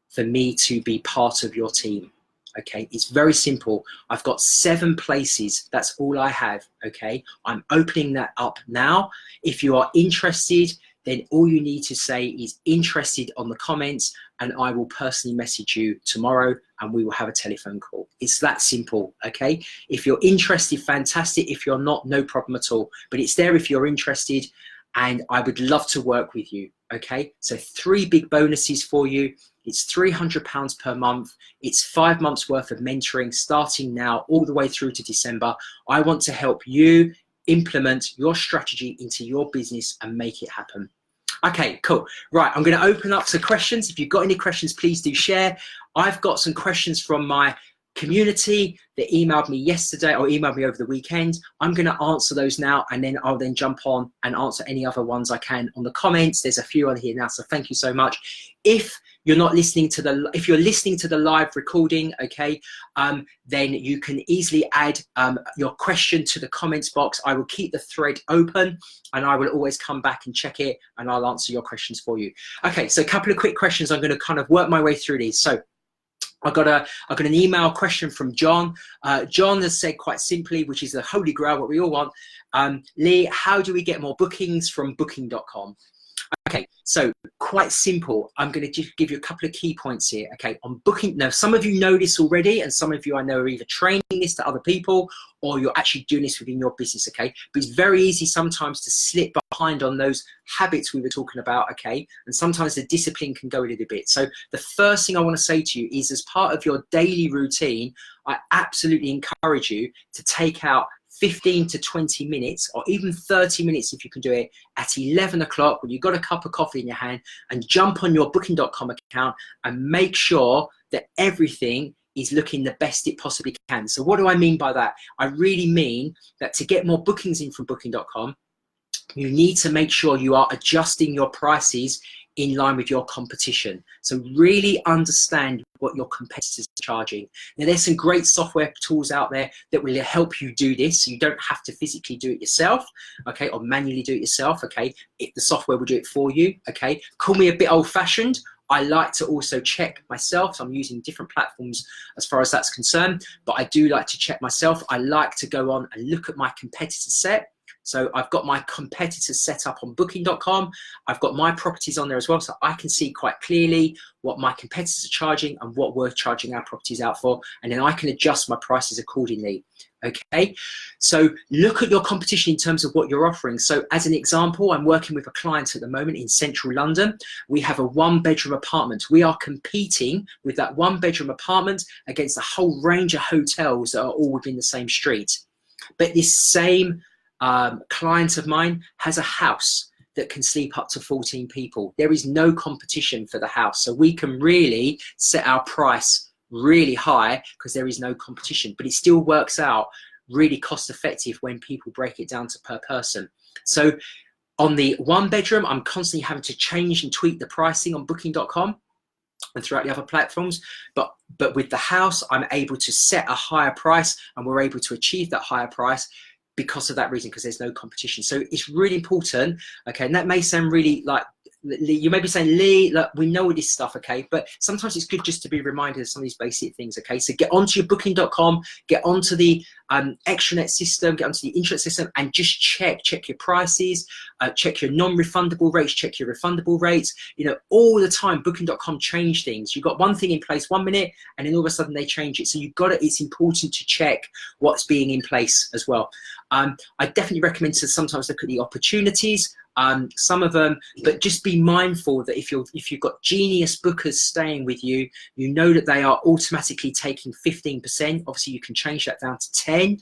for me to be part of your team. Okay, it's very simple. I've got 7 places. That's all I have. Okay, I'm opening that up now. If you are interested, then all you need to say is interested on the comments, and I will personally message you tomorrow and we will have a telephone call. It's that simple, okay? If you're interested, fantastic. If you're not, no problem at all. But it's there if you're interested, and I would love to work with you, okay? So 3 big bonuses for you. It's £300 per month. It's 5 months worth of mentoring starting now all the way through to December. I want to help you implement your strategy into your business and make it happen. Okay, cool. Right, I'm going to open up to questions. If you've got any questions, please do share. I've got some questions from my community that emailed me yesterday or emailed me over the weekend. I'm going to answer those now, and then I'll then jump on and answer any other ones I can on the comments. There's a few on here now, so thank you so much. If you're listening to the live recording, okay, then you can easily add your question to the comments box. I will keep the thread open, and I will always come back and check it, and I'll answer your questions for you. Okay, so a couple of quick questions. I'm going to kind of work my way through these. So I got an email question from John. John has said quite simply, which is the holy grail, what we all want. Lee, how do we get more bookings from booking.com? Okay, so quite simple. I'm going to just give you a couple of key points here. Okay, on booking. Now, some of you know this already, and some of you I know are either training this to other people or you're actually doing this within your business. Okay, but it's very easy sometimes to slip behind on those habits we were talking about. Okay, and sometimes the discipline can go a little bit. So the first thing I want to say to you is, as part of your daily routine, I absolutely encourage you to take out 15 to 20 minutes, or even 30 minutes if you can do it, at 11 o'clock when you've got a cup of coffee in your hand, and jump on your booking.com account and make sure that everything is looking the best it possibly can. So what do I mean by that? I really mean that to get more bookings in from booking.com, you need to make sure you are adjusting your prices in line with your competition. So really understand what your competitors are charging. Now, there's some great software tools out there that will help you do this. So you don't have to physically do it yourself, okay, or manually do it yourself, okay? The software will do it for you, okay? Call me a bit old-fashioned. I like to also check myself. So I'm using different platforms as far as that's concerned, but I do like to check myself. I like to go on and look at my competitor set. So I've got my competitors set up on booking.com. I've got my properties on there as well, so I can see quite clearly what my competitors are charging and what we're charging our properties out for, and then I can adjust my prices accordingly. Okay, so look at your competition in terms of what you're offering. So as an example, I'm working with a client at the moment in central London. We have a 1-bedroom apartment. We are competing with that 1-bedroom apartment against a whole range of hotels that are all within the same street. But this same client of mine has a house that can sleep up to 14 people. There is no competition for the house, so we can really set our price really high because there is no competition, but it still works out really cost effective when people break it down to per person. So on the 1-bedroom, I'm constantly having to change and tweak the pricing on booking.com and throughout the other platforms, but with the house, I'm able to set a higher price, and we're able to achieve that higher price because of that reason, because there's no competition. So it's really important, okay? And that may sound really like, you may be saying, Lee, look, we know all this stuff, okay? But sometimes it's good just to be reminded of some of these basic things, okay? So get onto your booking.com, get onto the extranet system, get onto the intranet system, and just check your prices, check your non-refundable rates, check your refundable rates. You know, all the time, booking.com change things. You've got one thing in place 1 minute, and then all of a sudden they change it. So you've got to, it's important to check what's being in place as well. I definitely recommend to sometimes look at the opportunities, some of them, but just be mindful that if you've got genius bookers staying with you, you know that they are automatically taking 15%. Obviously you can change that down to 10,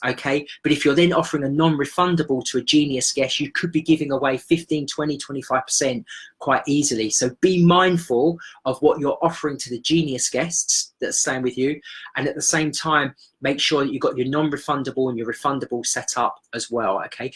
okay? But if you're then offering a non-refundable to a genius guest, you could be giving away 15, 20, 25% quite easily. So be mindful of what you're offering to the genius guests that are staying with you, and at the same time make sure that you've got your non-refundable and your refundable set up as well, okay?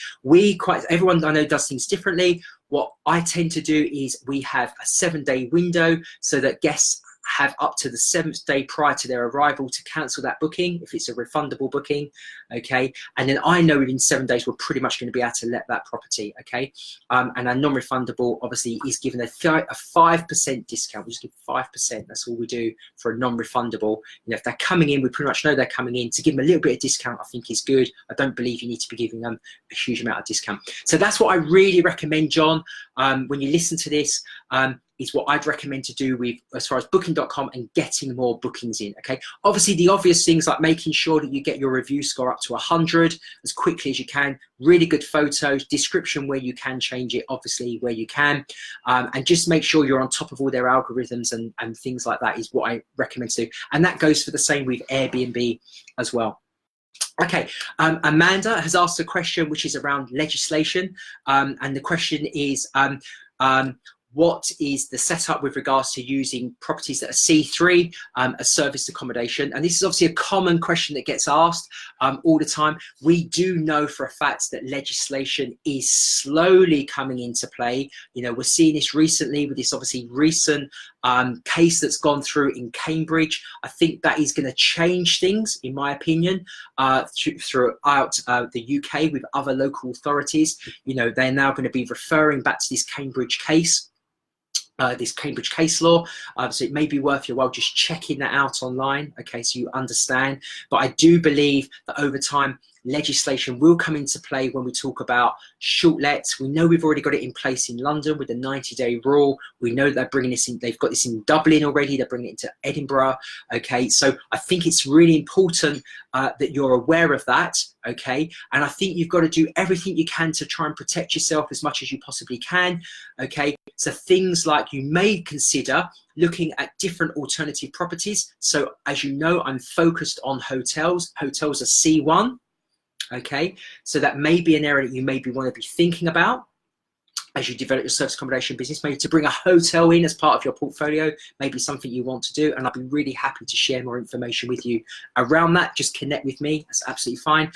Everyone I know does things differently. What I tend to do is we have a 7-day window so that guests have up to the 7th day prior to their arrival to cancel that booking if it's a refundable booking, okay? And then I know within 7 days we're pretty much going to be able to let that property, okay? And our non-refundable obviously is given a 5% discount. We just give 5%. That's all we do for a non-refundable. You know, if they're coming in, we pretty much know they're coming in. To give them a little bit of discount, I think is good. I don't believe you need to be giving them a huge amount of discount. So that's what I really recommend, John, when you listen to this. Is what I'd recommend to do with as far as booking.com and getting more bookings in, okay? Obviously the obvious things like making sure that you get your review score up to 100 as quickly as you can, really good photos, description where you can change it, obviously where you can, and just make sure you're on top of all their algorithms and things like that is what I recommend to do. And that goes for the same with Airbnb as well. Okay, Amanda has asked a question which is around legislation, and the question is, what is the setup with regards to using properties that are C3 as serviced accommodation? And this is obviously a common question that gets asked all the time. We do know for a fact that legislation is slowly coming into play. You know, we're seeing this recently with this obviously recent case that's gone through in Cambridge. I think that is going to change things, in my opinion, throughout the UK with other local authorities. You know, they're now going to be referring back to this Cambridge case. This Cambridge case law, so it may be worth your while just checking that out online, okay, so you understand. But I do believe that over time legislation will come into play when we talk about short lets. We know we've already got it in place in London with the 90-day rule. We know they're bringing this in, they've got this in Dublin already, they're bringing it into Edinburgh, okay? So I think it's really important that you're aware of that, okay? And I think you've got to do everything you can to try and protect yourself as much as you possibly can, okay? So things like you may consider looking at different alternative properties. So as you know, I'm focused on hotels. Hotels are C1, okay? So that may be an area that you maybe want to be thinking about as you develop your service accommodation business. Maybe to bring a hotel in as part of your portfolio, maybe something you want to do, and I'll be really happy to share more information with you around that. Just connect with me, that's absolutely fine.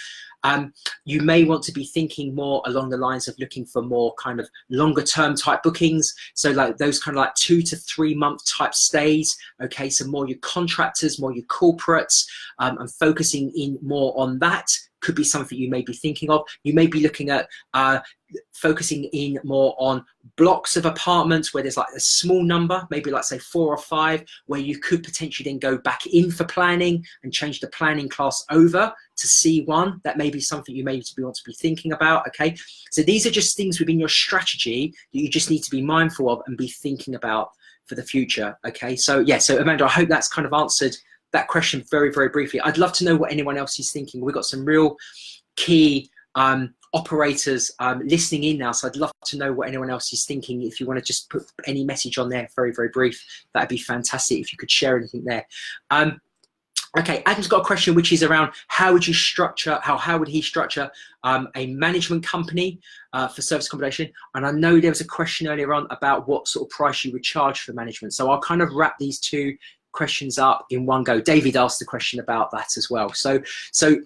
You may want to be thinking more along the lines of looking for more kind of longer term type bookings. So like those kind of like 2 to 3 month type stays. Okay, so more your contractors, more your corporates, and focusing in more on that could be something you may be thinking of. You may be looking at focusing in more on blocks of apartments where there's like a small number, maybe like say 4 or 5, where you could potentially then go back in for planning and change the planning class over to C1. That may be something you maybe want to be thinking about, okay? So these are just things within your strategy that you just need to be mindful of and be thinking about for the future, okay? So yeah, so Amanda, I hope that's kind of answered that question very, very briefly. I'd love to know what anyone else is thinking. We've got some real key operators listening in now, so I'd love to know what anyone else is thinking. If you want to just put any message on there, very, very brief, that'd be fantastic if you could share anything there. Okay, Adam's got a question which is around how would he structure a management company for service accommodation? And I know there was a question earlier on about what sort of price you would charge for management. So I'll kind of wrap these two questions up in one go. David asked a question about that as well. So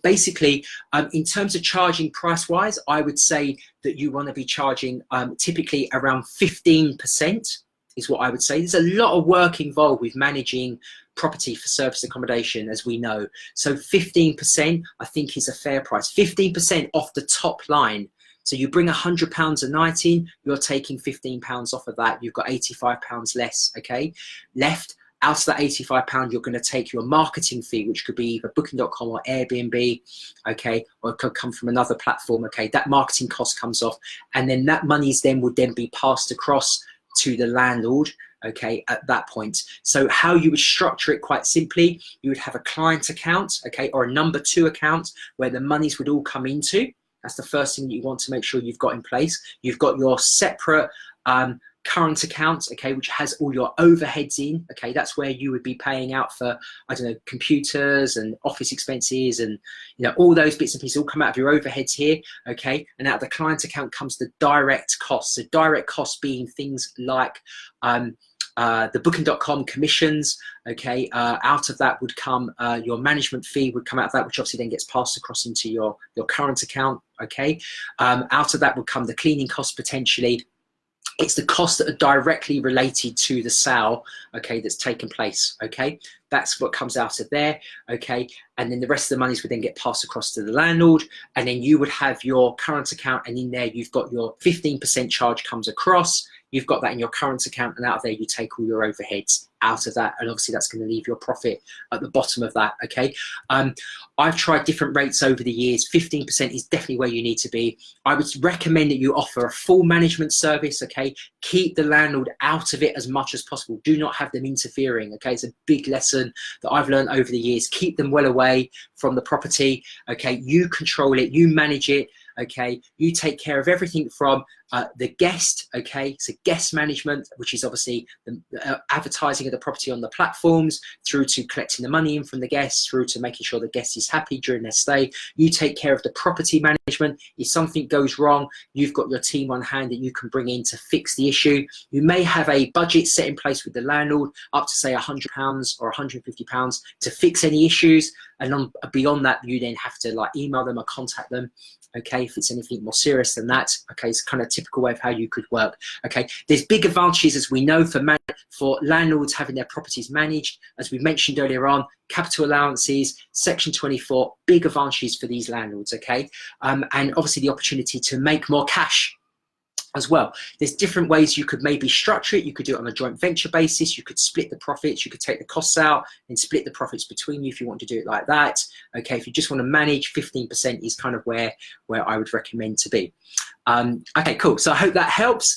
basically, in terms of charging price wise, I would say that you want to be charging typically around 15% is what I would say. There's a lot of work involved with managing property for service accommodation, as we know. So 15% I think is a fair price. 15% off the top line. So you bring £100 a night in, you're taking £15 off of that. You've got £85 less, okay, left. Out of that £85, you're going to take your marketing fee, which could be either Booking.com or Airbnb, okay, or it could come from another platform, okay. That marketing cost comes off, and then that money's then would then be passed across to the landlord, okay, at that point. So how you would structure it, quite simply, you would have a client account, okay, or a number 2 account where the monies would all come into. That's the first thing that you want to make sure you've got in place. You've got your separate current account, okay, which has all your overheads in, okay. That's where you would be paying out for, I don't know, computers and office expenses, and you know, all those bits and pieces all come out of your overheads here, okay. And out of the client account comes the direct costs. So direct costs being things like the Booking.com commissions, okay. Out of that would come your management fee would come out of that, which obviously then gets passed across into your current account, okay. Out of that would come the cleaning costs potentially. It's the costs that are directly related to the sale, okay, that's taken place, okay. That's what comes out of there, okay. And then the rest of the monies would then get passed across to the landlord, and then you would have your current account, and in there you've got your 15% charge comes across. You've got that in your current account, and out of there you take all your overheads out of that, and obviously that's going to leave your profit at the bottom of that, okay. I've tried different rates over the years. 15% is definitely where you need to be. I would recommend that you offer a full management service, okay. Keep the landlord out of it as much as possible. Do not have them interfering, okay. It's a big lesson that I've learned over the years. Keep them well away from the property, okay. You control it, you manage it, okay. You take care of everything from the guest, okay, so guest management, which is obviously the advertising of the property on the platforms, through to collecting the money in from the guests, through to making sure the guest is happy during their stay. You take care of the property management. If something goes wrong, you've got your team on hand that you can bring in to fix the issue. You may have a budget set in place with the landlord up to say £100 or £150 to fix any issues, and beyond that you then have to like email them or contact them, okay, if it's anything more serious than that, okay. It's kind of typical way of how you could work, okay. There's big advantages, as we know, for landlords having their properties managed. As we mentioned earlier on, capital allowances, Section 24, big advantages for these landlords, okay. And obviously the opportunity to make more cash as well. There's different ways you could maybe structure it. You could do it on a joint venture basis. You could split the profits. You could take the costs out and split the profits between you if you want to do it like that. Okay, if you just want to manage, 15% is kind of where I would recommend to be. Okay, cool. So I hope that helps.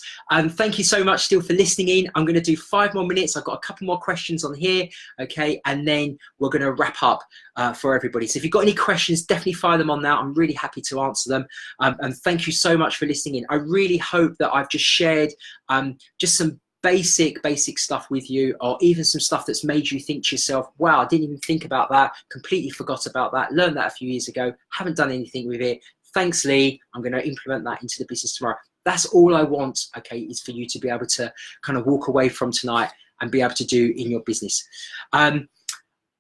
Thank you so much still for listening in. I'm going to do 5 more minutes. I've got a couple more questions on here, okay, and then we're going to wrap up for everybody. So if you've got any questions, definitely fire them on now. I'm really happy to answer them. And thank you so much for listening in. I really hope that I've just shared just some basic stuff with you, or even some stuff that's made you think to yourself, wow, I didn't even think about that, completely forgot about that, learned that a few years ago, haven't done anything with it. Thanks, Lee. I'm going to implement that into the business tomorrow. That's all I want, okay, is for you to be able to kind of walk away from tonight and be able to do in your business.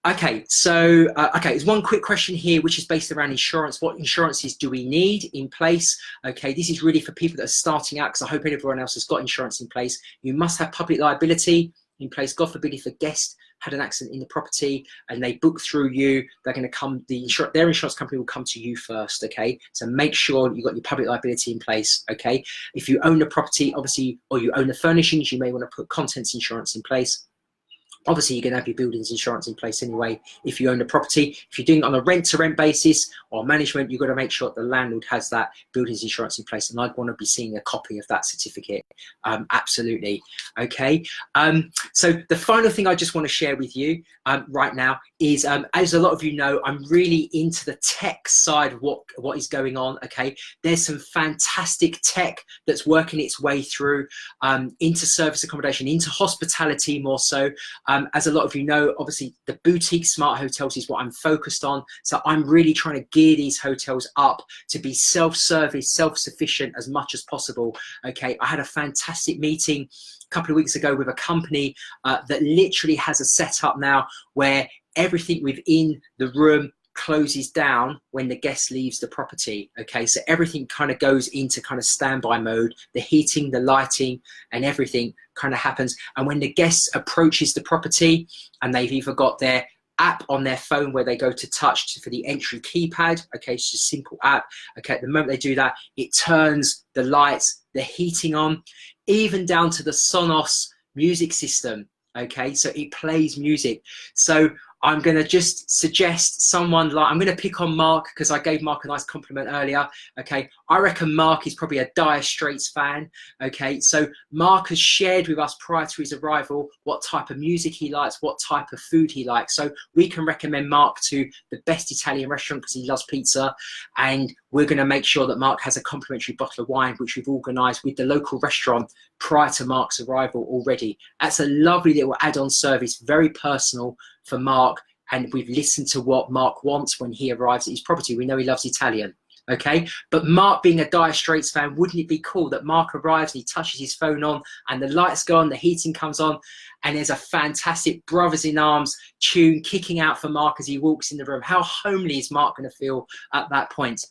Okay, so, okay, there's one quick question here, which is based around insurance. What insurances do we need in place? Okay, this is really for people that are starting out, because I hope everyone else has got insurance in place. You must have public liability in place. God forbid if a guest had an accident in the property and they book through you, they're going to come, their insurance company will come to you first, okay? So make sure you've got your public liability in place, okay? If you own the property, obviously, or you own the furnishings, you may want to put contents insurance in place. Obviously, you're going to have your buildings insurance in place anyway if you own the property. If you're doing it on a rent-to-rent basis or management, you've got to make sure that the landlord has that buildings insurance in place, and I'd want to be seeing a copy of that certificate. Absolutely. Okay. So the final thing I just want to share with you right now is, as a lot of you know, I'm really into the tech side of what is going on. Okay. There's some fantastic tech that's working its way through into service accommodation, into hospitality more so. As a lot of you know, obviously the boutique smart hotels is what I'm focused on. So I'm really trying to gear these hotels up to be self-service, self-sufficient as much as possible. Okay, I had a fantastic meeting a couple of weeks ago with a company that literally has a setup now where everything within the room closes down when the guest leaves the property. Okay, so everything kind of goes into kind of standby mode. The heating, the lighting, and everything kind of happens. And when the guest approaches the property and they've either got their app on their phone where they go to touch for the entry keypad, okay, it's just a simple app. Okay, at the moment they do that, it turns the lights, the heating on, even down to the Sonos music system. Okay, so it plays music. So I'm going to just suggest someone like, I'm going to pick on Mark because I gave Mark a nice compliment earlier. Okay, I reckon Mark is probably a Dire Straits fan. Okay, so Mark has shared with us prior to his arrival what type of music he likes, what type of food he likes. So we can recommend Mark to the best Italian restaurant because he loves pizza. And we're going to make sure that Mark has a complimentary bottle of wine, which we've organised with the local restaurant prior to Mark's arrival already. That's a lovely little add-on service, very personal for Mark, and we've listened to what Mark wants when he arrives at his property. We know he loves Italian, okay? But Mark being a Dire Straits fan, wouldn't it be cool that Mark arrives and he touches his phone on and the lights go on, the heating comes on, and there's a fantastic Brothers in Arms tune kicking out for Mark as he walks in the room? How homely is Mark going to feel at that point?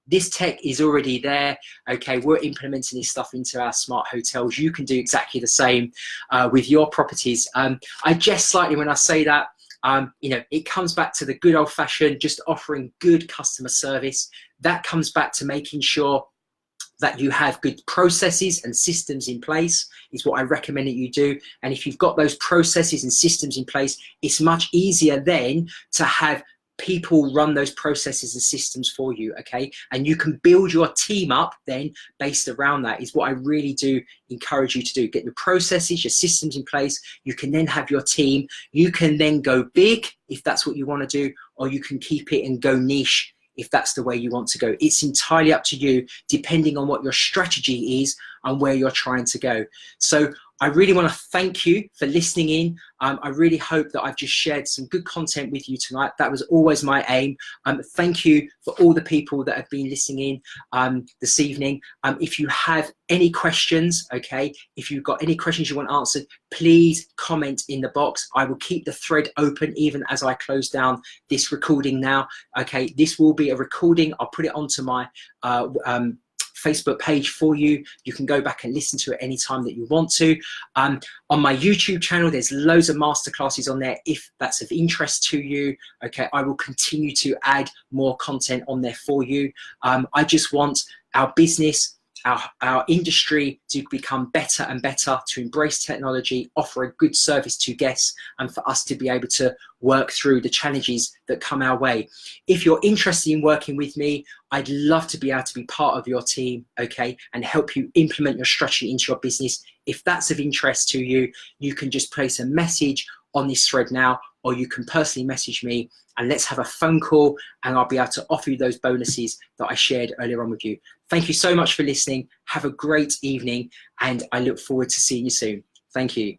This tech is already there. Okay, we're implementing this stuff into our smart hotels. You can do exactly the same with your properties. I jest slightly when I say that. You know, it comes back to the good old fashioned, just offering good customer service. That comes back to making sure that you have good processes and systems in place is what I recommend that you do. And if you've got those processes and systems in place, it's much easier then to have people run those processes and systems for you, okay? And you can build your team up then based around that is what I really do encourage you to do. Get your processes, your systems in place. You can then have your team. You can then go big if that's what you want to do, or you can keep it and go niche if that's the way you want to go. It's entirely up to you, depending on what your strategy is and where you're trying to go. So I really want to thank you for listening in. I really hope that I've just shared some good content with you tonight. That was always my aim. Thank you for all the people that have been listening in this evening. If you have any questions, okay, if you've got any questions you want answered, please comment in the box. I will keep the thread open even as I close down this recording now. Okay, this will be a recording. I'll put it onto my Facebook page for you. You can go back and listen to it anytime that you want to. On my YouTube channel, there's loads of masterclasses on there if that's of interest to you. Okay, I will continue to add more content on there for you. I just want our business, our industry to become better and better, to embrace technology, offer a good service to guests, and for us to be able to work through the challenges that come our way. If you're interested in working with me, I'd love to be able to be part of your team, okay, and help you implement your strategy into your business. If that's of interest to you, you can just place a message on this thread now, or you can personally message me and let's have a phone call and I'll be able to offer you those bonuses that I shared earlier on with you. Thank you so much for listening. Have a great evening and I look forward to seeing you soon. Thank you.